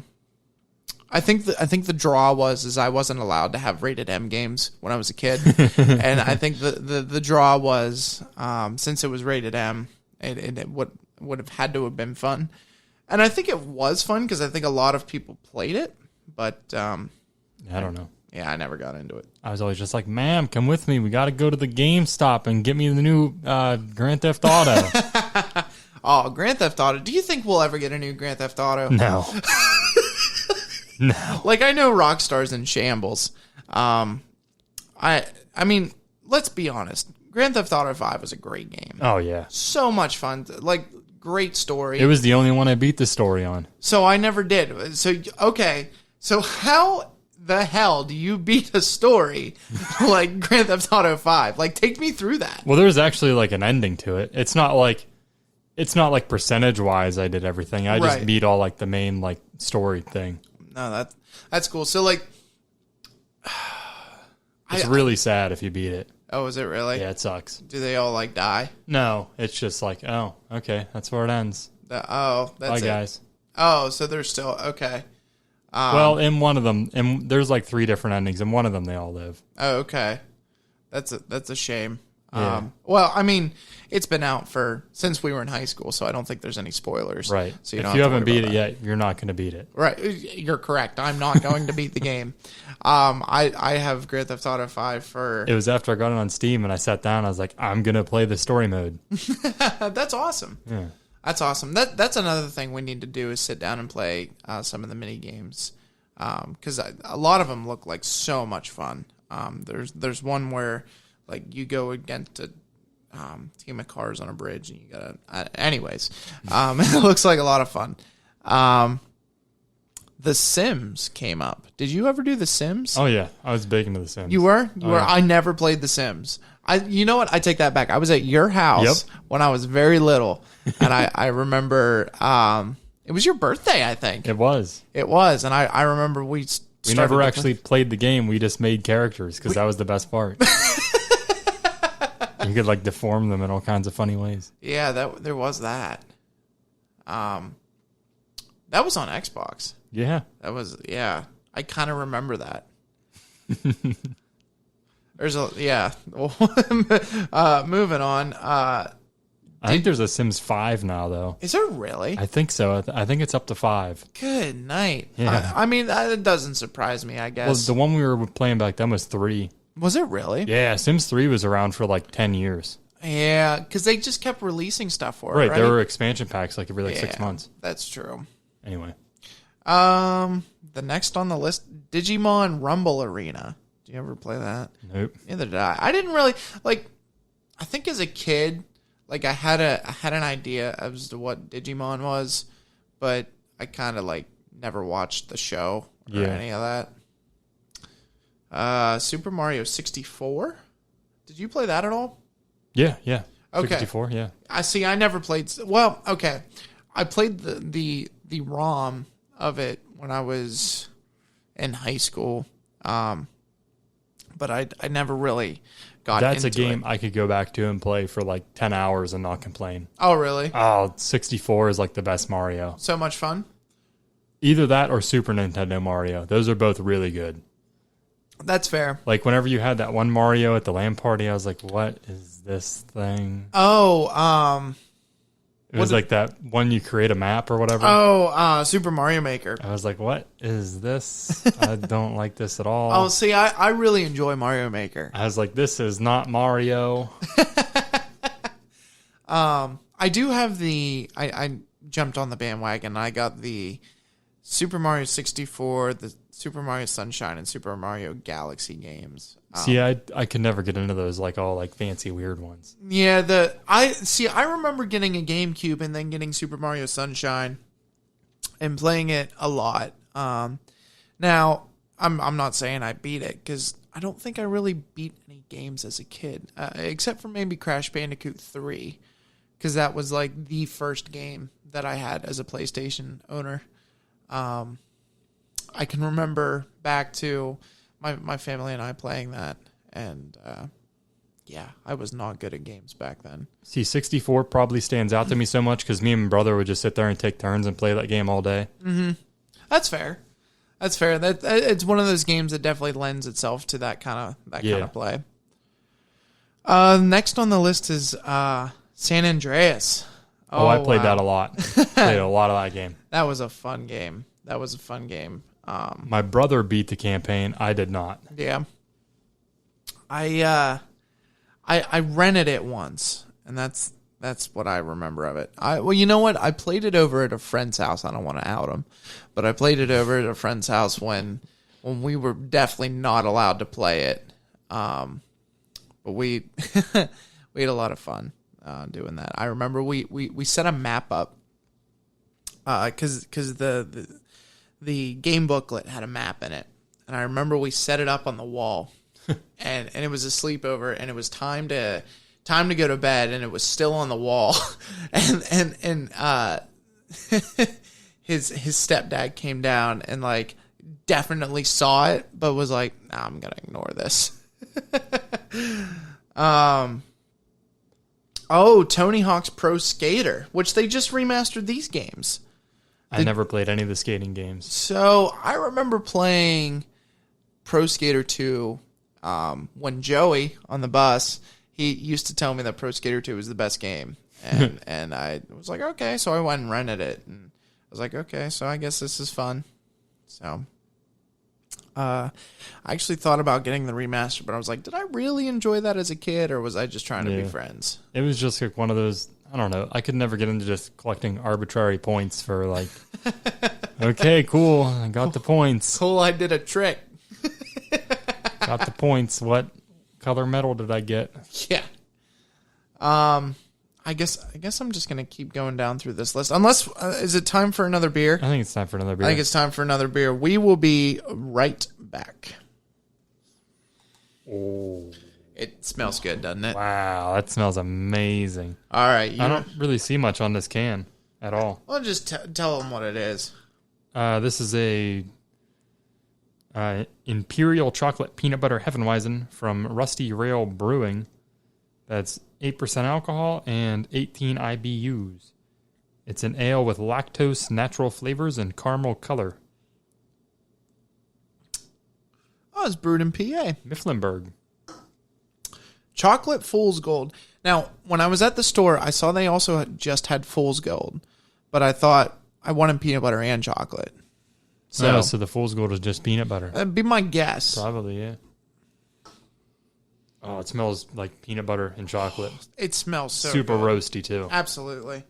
[SPEAKER 1] think the draw was I wasn't allowed to have rated M games when I was a kid, and I think the draw was since it was rated M, what would have had to have been fun. And I think it was fun because I think a lot of people played it, but
[SPEAKER 2] I don't know.
[SPEAKER 1] Yeah, I never got into it.
[SPEAKER 2] I was always just like, ma'am, come with me. We got to go to the GameStop and get me the new Grand Theft Auto.
[SPEAKER 1] Oh, Grand Theft Auto. Do you think we'll ever get a new Grand Theft Auto?
[SPEAKER 2] No. No.
[SPEAKER 1] Like, I know Rockstar's in shambles. I mean, let's be honest. Grand Theft Auto 5 was a great game.
[SPEAKER 2] Oh, yeah.
[SPEAKER 1] So much fun. Like, great story.
[SPEAKER 2] It was the only one I beat the story on.
[SPEAKER 1] So I never did. So, okay. So how the hell do you beat a story like Grand Theft Auto 5? Like, take me through that.
[SPEAKER 2] Well, there's actually like an ending to it. It's not like percentage wise I did everything. I just beat all like the main like story thing.
[SPEAKER 1] No, that's cool. So like
[SPEAKER 2] it's really sad if you beat it.
[SPEAKER 1] Oh, is it really?
[SPEAKER 2] Yeah, it sucks.
[SPEAKER 1] Do they all like die?
[SPEAKER 2] No, it's just like, oh, okay, that's where it ends.
[SPEAKER 1] That's
[SPEAKER 2] Bye, guys.
[SPEAKER 1] Oh, so they're still okay.
[SPEAKER 2] Well, in one of them, and there's like 3 different endings. In one of them, they all live.
[SPEAKER 1] Oh, okay. That's a shame.
[SPEAKER 2] Yeah.
[SPEAKER 1] Well, I mean, it's been out since we were in high school, so I don't think there's any spoilers.
[SPEAKER 2] Right.
[SPEAKER 1] So
[SPEAKER 2] if you haven't beat it yet, you're not going to beat it.
[SPEAKER 1] Right. You're correct. I'm not going to beat the game. I have Grand Theft Auto 5 for...
[SPEAKER 2] It was after I got it on Steam and I sat down. I was like, I'm going to play the story mode.
[SPEAKER 1] That's awesome.
[SPEAKER 2] Yeah.
[SPEAKER 1] That's awesome. That's another thing we need to do is sit down and play some of the mini games because a lot of them look like so much fun. There's one where like you go against a team of cars on a bridge and you gotta. Anyways, it looks like a lot of fun. The Sims came up. Did you ever do The Sims?
[SPEAKER 2] Oh yeah, I was big into The Sims.
[SPEAKER 1] You were?
[SPEAKER 2] Yeah.
[SPEAKER 1] I never played The Sims. You know what? I take that back. I was at your house when I was very little, and I remember it was your birthday, I think.
[SPEAKER 2] It was.
[SPEAKER 1] It was, and I remember we
[SPEAKER 2] never actually played the game. We just made characters because that was the best part. You could like deform them in all kinds of funny ways.
[SPEAKER 1] Yeah, there was that. That was on Xbox.
[SPEAKER 2] Yeah.
[SPEAKER 1] I kind of remember that. Moving on.
[SPEAKER 2] I think there's a Sims 5 now, though.
[SPEAKER 1] Is there really?
[SPEAKER 2] I think so. I think it's up to 5.
[SPEAKER 1] Good night.
[SPEAKER 2] Yeah.
[SPEAKER 1] I mean, that doesn't surprise me, I guess.
[SPEAKER 2] Well, the one we were playing back then was 3.
[SPEAKER 1] Was it really?
[SPEAKER 2] Yeah, Sims 3 was around for like 10 years.
[SPEAKER 1] Yeah, because they just kept releasing stuff for it, right?
[SPEAKER 2] There were expansion packs like every 6 months.
[SPEAKER 1] That's true.
[SPEAKER 2] Anyway.
[SPEAKER 1] The next on the list, Digimon Rumble Arena. Do you ever play that?
[SPEAKER 2] Nope.
[SPEAKER 1] Neither did I. I didn't really like. I think as a kid, like I had an idea as to what Digimon was, but I kind of like never watched the show or any of that. Super Mario 64. Did you play that at all?
[SPEAKER 2] Yeah.
[SPEAKER 1] Okay.
[SPEAKER 2] 64, yeah.
[SPEAKER 1] I see. I never played. Well, okay. I played the ROM of it when I was in high school, but I never really got into it.
[SPEAKER 2] That's a game I could go back to and play for like 10 hours and not complain.
[SPEAKER 1] Oh, really?
[SPEAKER 2] Oh, 64 is like the best Mario.
[SPEAKER 1] So much fun?
[SPEAKER 2] Either that or Super Nintendo Mario. Those are both really good.
[SPEAKER 1] That's fair.
[SPEAKER 2] Like whenever you had that one Mario at the LAN party, I was like, what is this thing?
[SPEAKER 1] Oh,
[SPEAKER 2] it was like that one you create a map or whatever.
[SPEAKER 1] Oh, Super Mario Maker.
[SPEAKER 2] I was like, what is this? I don't like this at all.
[SPEAKER 1] Oh, see, I really enjoy Mario Maker.
[SPEAKER 2] I was like, this is not Mario.
[SPEAKER 1] I do have I jumped on the bandwagon. I got the Super Mario 64, the Super Mario Sunshine, and Super Mario Galaxy games.
[SPEAKER 2] See, I could never get into those like all like fancy weird ones.
[SPEAKER 1] Yeah, I remember getting a GameCube and then getting Super Mario Sunshine and playing it a lot. Now I'm not saying I beat it because I don't think I really beat any games as a kid, except for maybe Crash Bandicoot 3, because that was like the first game that I had as a PlayStation owner. I can remember back to my family and I playing that, and I was not good at games back then.
[SPEAKER 2] See, 64 probably stands out to me so much because me and my brother would just sit there and take turns and play that game all day.
[SPEAKER 1] Mm-hmm. That's fair. That it's one of those games that definitely lends itself to that kind of play. Next on the list is San Andreas.
[SPEAKER 2] Oh, I played
[SPEAKER 1] wow.
[SPEAKER 2] that a lot. Played a lot of that game.
[SPEAKER 1] That was a fun game.
[SPEAKER 2] My brother beat the campaign. I did not.
[SPEAKER 1] Yeah. I rented it once, and that's what I remember of it. Well, you know what? I played it over at a friend's house. I don't want to out him, but I played it over at a friend's house when we were definitely not allowed to play it. But we we had a lot of fun doing that. I remember we set a map up because the game booklet had a map in it, and I remember we set it up on the wall, and it was a sleepover, and it was time to go to bed, and it was still on the wall, and his stepdad came down and like definitely saw it, but was like, nah, I'm gonna ignore this. Tony Hawk's Pro Skater, which they just remastered these games.
[SPEAKER 2] I never played any of the skating games.
[SPEAKER 1] So I remember playing Pro Skater 2 when Joey on the bus, he used to tell me that Pro Skater 2 was the best game. And I was like, okay. So I went and rented it. And I was like, okay, so I guess this is fun. So I actually thought about getting the remaster, but I was like, did I really enjoy that as a kid, or was I just trying to be friends?
[SPEAKER 2] It was just like one of those, I don't know. I could never get into just collecting arbitrary points for like, okay, cool. I got the points.
[SPEAKER 1] Cool, I did a trick.
[SPEAKER 2] Got the points. What color medal did I get?
[SPEAKER 1] Yeah. I guess I'm just gonna keep going down through this list. Unless, is it time for another beer?
[SPEAKER 2] I think it's time for another beer.
[SPEAKER 1] I think it's time for another beer. We will be right back.
[SPEAKER 2] Oh,
[SPEAKER 1] it smells good, doesn't it?
[SPEAKER 2] Wow, that smells amazing.
[SPEAKER 1] All right,
[SPEAKER 2] I don't really see much on this can at all.
[SPEAKER 1] I'll just tell them what it is.
[SPEAKER 2] This is a Imperial Chocolate Peanut Butter Hefeweizen from Rusty Rail Brewing. That's 8% alcohol and 18 IBUs. It's an ale with lactose, natural flavors, and caramel color.
[SPEAKER 1] Oh, it's brewed in PA.
[SPEAKER 2] Mifflinburg.
[SPEAKER 1] Chocolate Fool's Gold. Now, when I was at the store, I saw they also just had Fool's Gold, but I thought I wanted peanut butter and chocolate.
[SPEAKER 2] So the Fool's Gold is just peanut butter.
[SPEAKER 1] That'd be my guess.
[SPEAKER 2] Probably, yeah. Oh, it smells like peanut butter and chocolate.
[SPEAKER 1] It smells so
[SPEAKER 2] super
[SPEAKER 1] good.
[SPEAKER 2] Roasty, too.
[SPEAKER 1] Absolutely.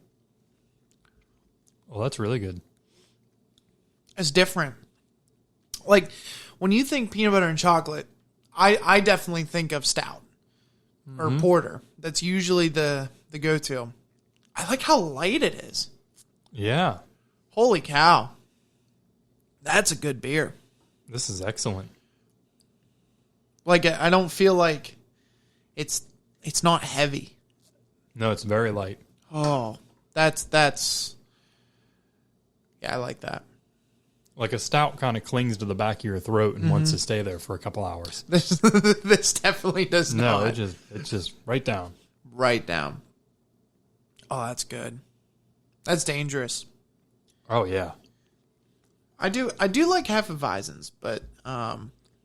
[SPEAKER 2] Well, that's really good.
[SPEAKER 1] It's different. Like, when you think peanut butter and chocolate, I definitely think of stout or porter. That's usually the go-to. I like how light it is.
[SPEAKER 2] Yeah.
[SPEAKER 1] Holy cow. That's a good beer.
[SPEAKER 2] This is excellent.
[SPEAKER 1] Like, I don't feel like it's not heavy.
[SPEAKER 2] No, it's very light.
[SPEAKER 1] Oh, that's yeah, I like that.
[SPEAKER 2] Like a stout kind of clings to the back of your throat and wants to stay there for a couple hours.
[SPEAKER 1] This definitely does not.
[SPEAKER 2] No, it's just right down.
[SPEAKER 1] Right down. Oh, that's good. That's dangerous.
[SPEAKER 2] Oh yeah.
[SPEAKER 1] I do like Hefeweizens, but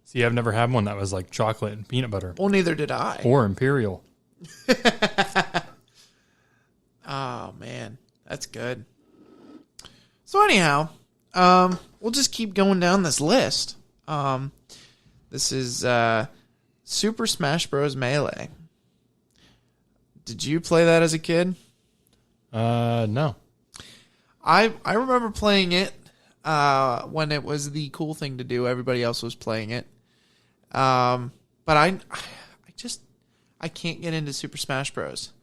[SPEAKER 2] See, I've never had one that was like chocolate and peanut butter.
[SPEAKER 1] well, neither did I.
[SPEAKER 2] Or Imperial.
[SPEAKER 1] Oh man, that's good. So anyhow, we'll just keep going down this list. This is Super Smash Bros. Melee. Did you play that as a kid?
[SPEAKER 2] No.
[SPEAKER 1] I remember playing it when it was the cool thing to do. Everybody else was playing it. But I can't get into Super Smash Bros.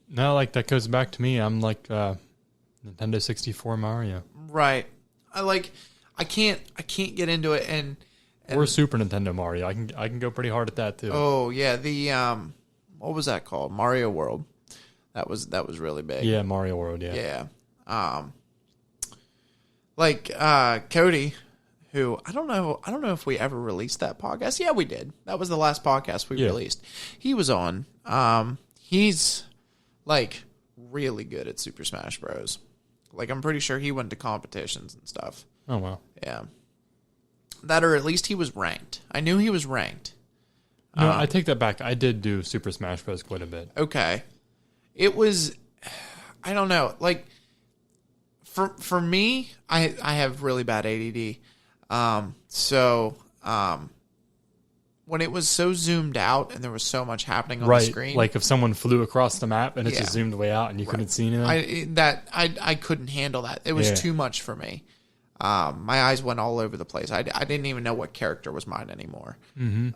[SPEAKER 2] No, like that goes back to me. I'm like Nintendo 64 Mario.
[SPEAKER 1] Right. I can't get into it and
[SPEAKER 2] or Super Nintendo Mario. I can go pretty hard at that too.
[SPEAKER 1] Oh yeah, the what was that called? Mario World. That was really big.
[SPEAKER 2] Yeah, Mario World, yeah.
[SPEAKER 1] Yeah. Cody, who I don't know if we ever released that podcast. Yeah, we did. That was the last podcast we released. He was on. He's like really good at Super Smash Bros. Like I'm pretty sure he went to competitions and stuff.
[SPEAKER 2] Oh wow.
[SPEAKER 1] Yeah. That or at least he was ranked. I knew he was ranked.
[SPEAKER 2] No, I take that back. I did do Super Smash Bros. Quite a bit.
[SPEAKER 1] Okay. It was I don't know. Like for me, I have really bad ADD. When it was so zoomed out and there was so much happening on the screen,
[SPEAKER 2] like if someone flew across the map and it just zoomed way out and you couldn't see anything,
[SPEAKER 1] I couldn't handle that. It was too much for me. My eyes went all over the place. I didn't even know what character was mine anymore.
[SPEAKER 2] Mm-hmm.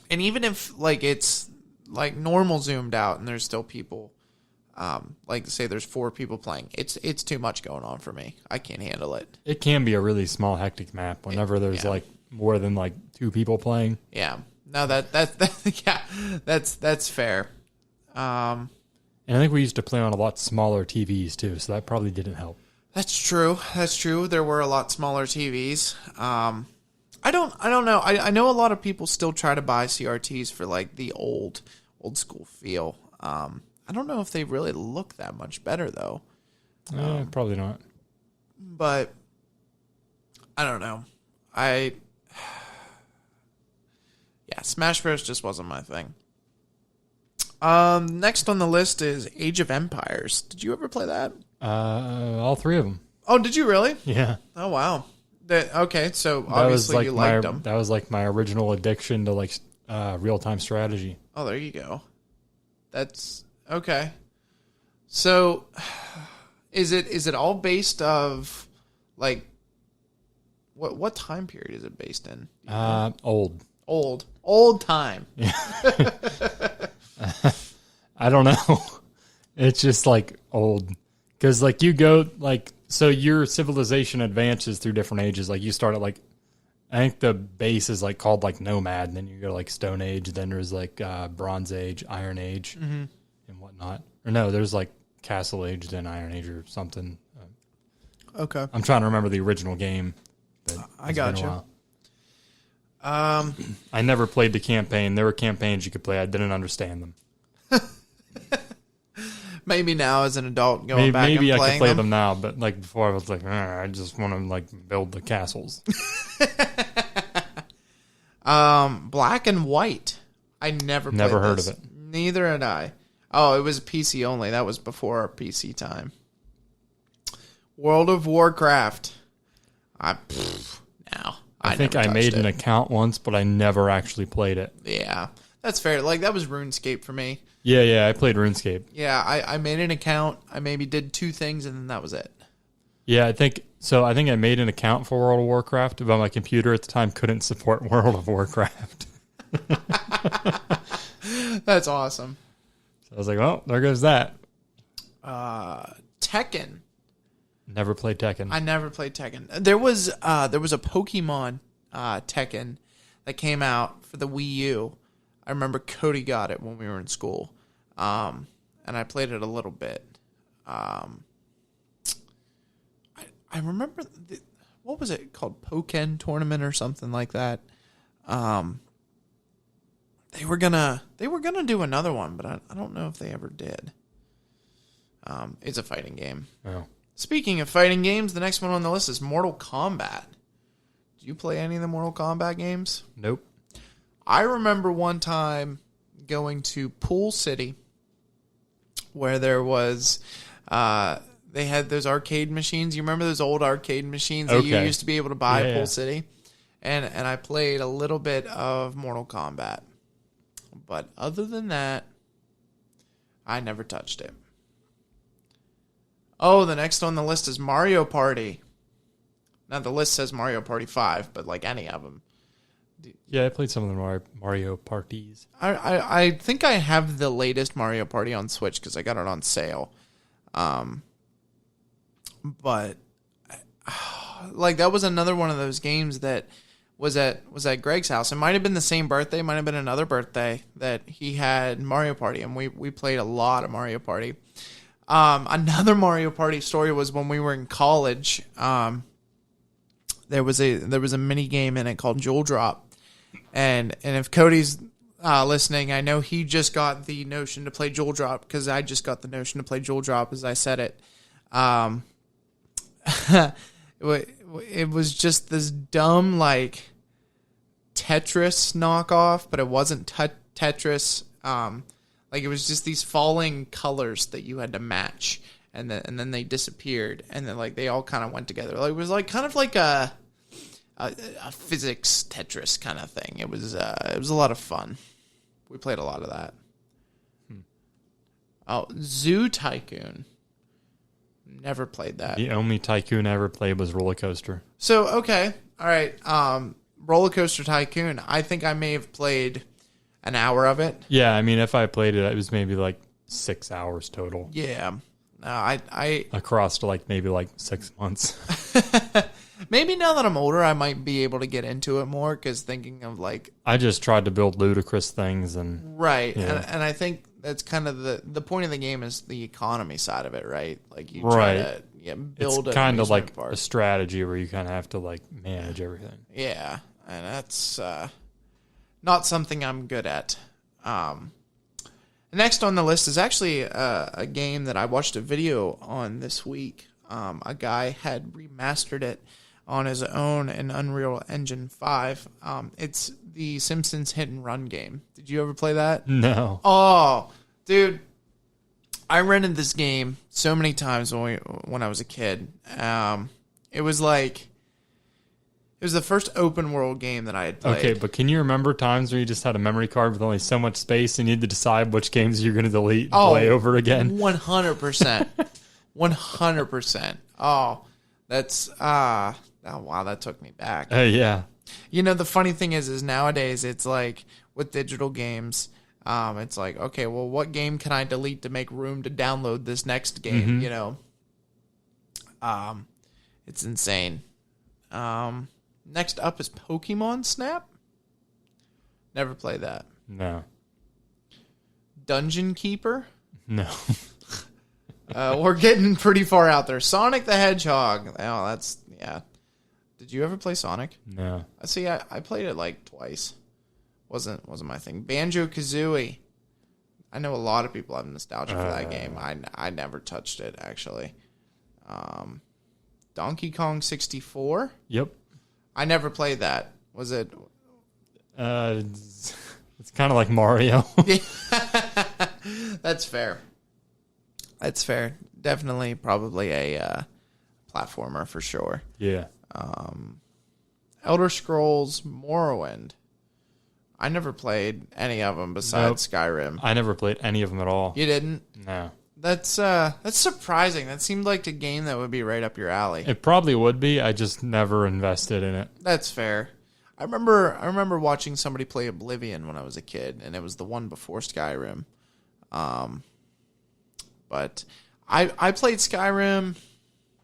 [SPEAKER 1] And even if like it's like normal zoomed out and there's still people, like say there's 4 people playing, it's too much going on for me. I can't handle it.
[SPEAKER 2] It can be a really small, hectic map whenever there's like more than like 2 people playing.
[SPEAKER 1] Yeah. No, that's fair.
[SPEAKER 2] And I think we used to play on a lot smaller TVs too, so that probably didn't help. That's
[SPEAKER 1] true. There were a lot smaller TVs. I don't know. I know a lot of people still try to buy CRTs for like the old school feel. I don't know if they really look that much better though.
[SPEAKER 2] Probably not.
[SPEAKER 1] But I don't know. Smash Bros. Just wasn't my thing. Next on the list is Age of Empires. Did you ever play that?
[SPEAKER 2] All 3 of them.
[SPEAKER 1] Oh, did you really?
[SPEAKER 2] Yeah.
[SPEAKER 1] Oh, wow. Okay, so obviously you liked them.
[SPEAKER 2] That was like my original addiction to like real-time strategy.
[SPEAKER 1] Oh, there you go. That's okay. So, is it all based of like what time period is it based in? Old time.
[SPEAKER 2] Yeah. I don't know. It's just like old because like you go like so your civilization advances through different ages. Like you start at like I think the base is like called like Nomad, and then you go to like Stone Age. Then there's like Bronze Age, Iron Age, and whatnot. Or no, there's like Castle Age, then Iron Age or something.
[SPEAKER 1] Okay,
[SPEAKER 2] I'm trying to remember the original game.
[SPEAKER 1] I got you.
[SPEAKER 2] I never played the campaign. There were campaigns you could play. I didn't understand them.
[SPEAKER 1] Maybe now as an adult going back and playing
[SPEAKER 2] I could play them now, but like before I was like, I just want to like build the castles.
[SPEAKER 1] Black and White. I never
[SPEAKER 2] heard of it.
[SPEAKER 1] Neither had I. Oh, it was PC only. That was before our PC time. World of Warcraft. I
[SPEAKER 2] think I made an account once, but I never actually played it.
[SPEAKER 1] Yeah, that's fair. Like, that was RuneScape for me.
[SPEAKER 2] Yeah, I played RuneScape.
[SPEAKER 1] Yeah, I made an account. I maybe did 2 things, and then that was it.
[SPEAKER 2] Yeah, I think I made an account for World of Warcraft, but my computer at the time couldn't support World of Warcraft.
[SPEAKER 1] That's awesome.
[SPEAKER 2] So I was like, well, there goes that.
[SPEAKER 1] Tekken.
[SPEAKER 2] Never played Tekken.
[SPEAKER 1] I never played Tekken. There was a Pokemon Tekken that came out for the Wii U. I remember Cody got it when we were in school, and I played it a little bit. I remember what was it called? Pokken Tournament or something like that. They were gonna do another one, but I don't know if they ever did. It's a fighting game.
[SPEAKER 2] Oh.
[SPEAKER 1] Speaking of fighting games, the next one on the list is Mortal Kombat. Do you play any of the Mortal Kombat games?
[SPEAKER 2] Nope.
[SPEAKER 1] I remember one time going to Pool City where there was, they had those arcade machines. You remember those old arcade machines that you used to be able to buy at Pool City? And I played a little bit of Mortal Kombat. But other than that, I never touched it. Oh, the next on the list is Mario Party. Now, the list says Mario Party 5, but like any of them.
[SPEAKER 2] Yeah, I played some of the Mario parties.
[SPEAKER 1] I think I have the latest Mario Party on Switch because I got it on sale. But like that was another one of those games that was at Greg's house. It might have been the same birthday, might have been another birthday that he had Mario Party, and we played a lot of Mario Party. Another Mario Party story was when we were in college. There was a mini game in it called Jewel Drop, and if Cody's listening, I know he just got the notion to play Jewel Drop because I just got the notion to play Jewel Drop as I said it. It was just this dumb like Tetris knockoff, but it wasn't Tetris. Like it was just these falling colors that you had to match, and then they disappeared, and then like they all kind of went together. Like it was like kind of like a physics Tetris kind of thing. It was a lot of fun. We played a lot of that. Oh, Zoo Tycoon. Never played that.
[SPEAKER 2] The only Tycoon I ever played was Roller Coaster.
[SPEAKER 1] So, okay. All right. Roller Coaster Tycoon. I think I may have played an hour of it.
[SPEAKER 2] Yeah, I mean, if I played it, it was maybe like 6 hours total.
[SPEAKER 1] Yeah. I
[SPEAKER 2] across like maybe like 6 months.
[SPEAKER 1] Maybe now that I'm older, I might be able to get into it more because thinking of like...
[SPEAKER 2] I just tried to build ludicrous things and...
[SPEAKER 1] Right.
[SPEAKER 2] Yeah.
[SPEAKER 1] And I think that's kind of the point of the game is the economy side of it, right? Like you try to build
[SPEAKER 2] it's kind of like a strategy where you kind of have to like manage everything.
[SPEAKER 1] Yeah. And that's not something I'm good at. Next on the list is actually a game that I watched a video on this week. A guy had remastered it on his own in Unreal Engine 5. It's the Simpsons Hit and Run game. Did you ever play that?
[SPEAKER 2] No.
[SPEAKER 1] Oh, dude. I rented this game so many times when I was a kid. It was the first open world game that I had played.
[SPEAKER 2] Okay, but can you remember times where you just had a memory card with only so much space and you had to decide which games you're going to delete and play over again?
[SPEAKER 1] 100%. 100%. Oh, that's oh wow, that took me back.
[SPEAKER 2] Yeah.
[SPEAKER 1] You know, the funny thing is nowadays it's like with digital games, it's like, okay, well, what game can I delete to make room to download this next game?
[SPEAKER 2] Mm-hmm.
[SPEAKER 1] You know, it's insane. Next up is Pokemon Snap. Never played that.
[SPEAKER 2] No.
[SPEAKER 1] Dungeon Keeper.
[SPEAKER 2] No.
[SPEAKER 1] We're getting pretty far out there. Sonic the Hedgehog. Oh, that's, yeah. Did you ever play Sonic?
[SPEAKER 2] No.
[SPEAKER 1] See, I played it like twice. Wasn't my thing. Banjo-Kazooie. I know a lot of people have nostalgia for that game. I never touched it, actually. Donkey Kong 64?
[SPEAKER 2] Yep.
[SPEAKER 1] I never played that. Was it?
[SPEAKER 2] It's kind of like Mario.
[SPEAKER 1] That's fair. That's fair. Definitely, probably a platformer for sure.
[SPEAKER 2] Yeah.
[SPEAKER 1] Elder Scrolls Morrowind. I never played any of them besides Skyrim.
[SPEAKER 2] I never played any of them at all.
[SPEAKER 1] You didn't?
[SPEAKER 2] No.
[SPEAKER 1] That's surprising. That seemed like a game that would be right up your alley.
[SPEAKER 2] It probably would be. I just never invested in it.
[SPEAKER 1] That's fair. I remember watching somebody play Oblivion when I was a kid, and it was the one before Skyrim. But I played Skyrim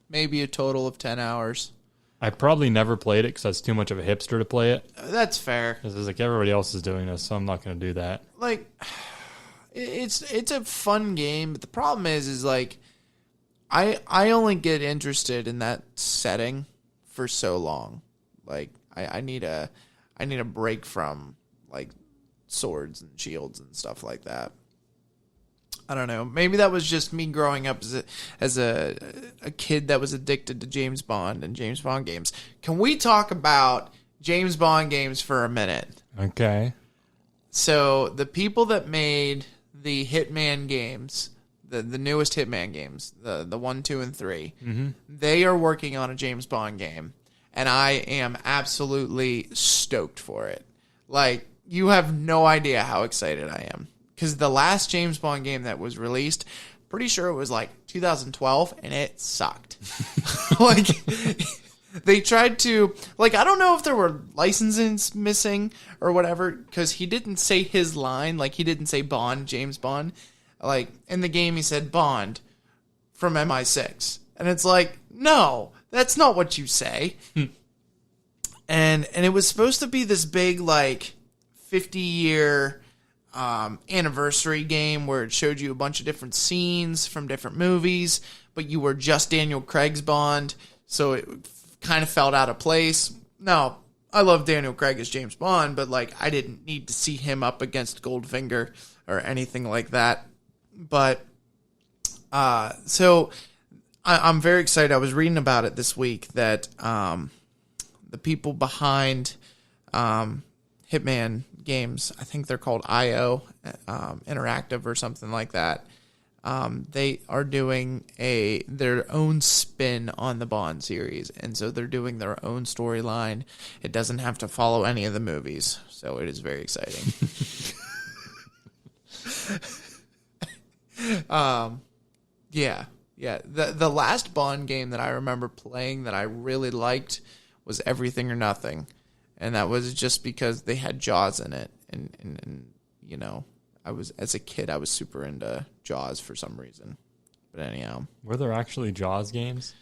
[SPEAKER 1] maybe a total of 10 hours.
[SPEAKER 2] I probably never played it because I was too much of a hipster to play it.
[SPEAKER 1] That's fair.
[SPEAKER 2] Because it's like everybody else is doing this, so I'm not going to do that.
[SPEAKER 1] Like, it's a fun game, but the problem is like I only get interested in that setting for so long. Like I need a break from like swords and shields and stuff like that. I don't know. Maybe that was just me growing up as a kid that was addicted to James Bond and James Bond games. Can we talk about James Bond games for a minute?
[SPEAKER 2] Okay.
[SPEAKER 1] So the people that made the Hitman games, the newest Hitman games, the 1, 2, and 3, they are working on a James Bond game, and I am absolutely stoked for it. Like, you have no idea how excited I am. Because the last James Bond game that was released, pretty sure it was like 2012, and it sucked. Like, they tried to, like, I don't know if there were licenses missing or whatever, because he didn't say his line. Like, he didn't say Bond, James Bond. Like, in the game, he said Bond from MI6. And it's like, no, that's not what you say. And it was supposed to be this big, like, 50-year anniversary game where it showed you a bunch of different scenes from different movies, but you were just Daniel Craig's Bond, so it kind of felt out of place. No, I love Daniel Craig as James Bond, but like I didn't need to see him up against Goldfinger or anything like that. But so I'm very excited. I was reading about it this week that the people behind Hitman Hitman games. I think they're called IO Interactive or something like that. They are doing their own spin on the Bond series, and so they're doing their own storyline. It doesn't have to follow any of the movies, so it is very exciting. Yeah. The last Bond game that I remember playing that I really liked was Everything or Nothing, and that was just because they had Jaws in it, and you know, as a kid I was super into Jaws for some reason. But anyhow,
[SPEAKER 2] were there actually Jaws games?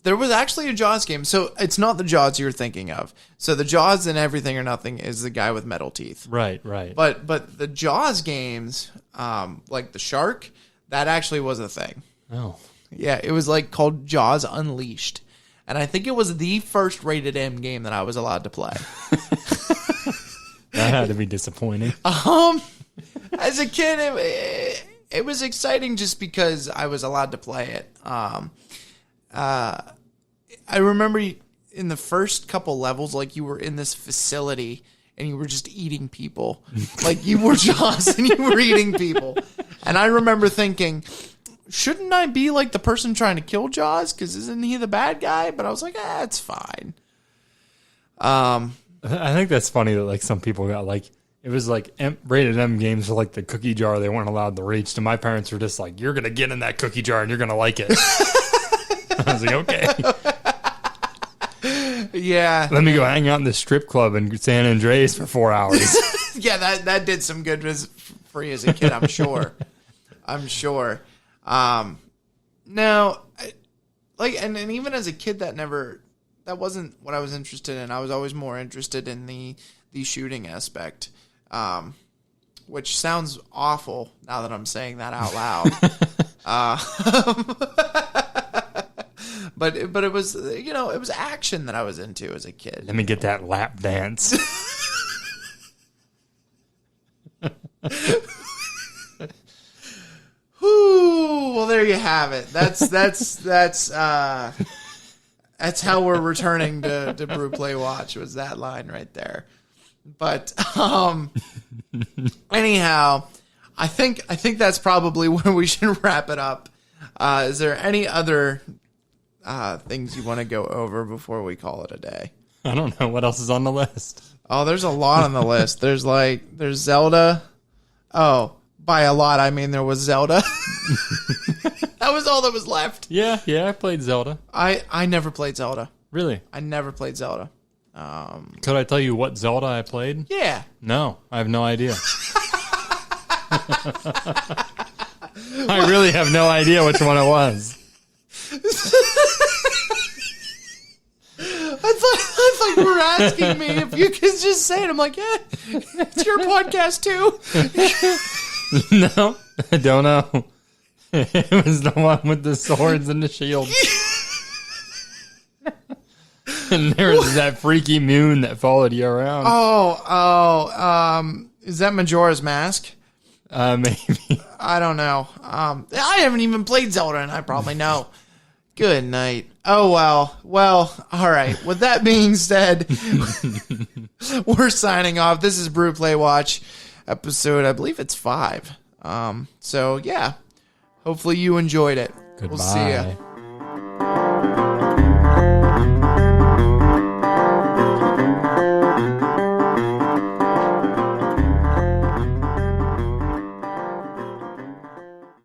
[SPEAKER 1] There was actually a Jaws game. So it's not the Jaws you're thinking of. So the Jaws in Everything or Nothing is the guy with metal teeth.
[SPEAKER 2] Right.
[SPEAKER 1] But the Jaws games, like the shark, that actually was a thing.
[SPEAKER 2] Oh.
[SPEAKER 1] Yeah, it was like called Jaws Unleashed. And I think it was the first rated M game that I was allowed to play.
[SPEAKER 2] That had to be disappointing.
[SPEAKER 1] As a kid, it was exciting just because I was allowed to play it. I remember in the first couple levels, like you were in this facility and you were just eating people. Like you were Jaws and you were eating people. And I remember thinking, shouldn't I be like the person trying to kill Jaws? Because isn't he the bad guy? But I was like, it's fine.
[SPEAKER 2] I think that's funny that like some people got like, it was like rated M games were like the cookie jar they weren't allowed to reach. And my parents were just like, you're going to get in that cookie jar and you're going to like it. I was like, okay.
[SPEAKER 1] Yeah.
[SPEAKER 2] Let me go hang out in the strip club in San Andreas for 4 hours.
[SPEAKER 1] Yeah, that did some good for you as a kid, I'm sure. No, and even as a kid, that wasn't what I was interested in. I was always more interested in the shooting aspect, which sounds awful now that I'm saying that out loud. But it was, it was action that I was into as a kid.
[SPEAKER 2] Let me get that lap dance.
[SPEAKER 1] Whew, well, there you have it. That's how we're returning to Brew Play Watch, was that line right there. But anyhow, I think that's probably where we should wrap it up. Is there any other things you want to go over before we call it a day?
[SPEAKER 2] I don't know what else is on the list.
[SPEAKER 1] Oh, there's a lot on the list. There's Zelda. Oh, by a lot I mean there was Zelda. That was all that was left.
[SPEAKER 2] Yeah, I played Zelda.
[SPEAKER 1] I never played Zelda.
[SPEAKER 2] Really?
[SPEAKER 1] I never played Zelda.
[SPEAKER 2] Could I tell you what Zelda I played?
[SPEAKER 1] Yeah.
[SPEAKER 2] No, I have no idea. I really have no idea which one it was.
[SPEAKER 1] I thought you were asking me if you could just say it. I'm like, yeah, it's your podcast too.
[SPEAKER 2] No, I don't know. It was the one with the swords and the shields. And there was that freaky moon that followed you around.
[SPEAKER 1] Is that Majora's Mask?
[SPEAKER 2] Maybe.
[SPEAKER 1] I don't know. I haven't even played Zelda, and I probably know. Good night. Oh, well, all right. With that being said, we're signing off. This is Brew Play Watch episode, I believe it's 5. So, yeah. Hopefully you enjoyed it.
[SPEAKER 2] Goodbye.
[SPEAKER 1] We'll see ya.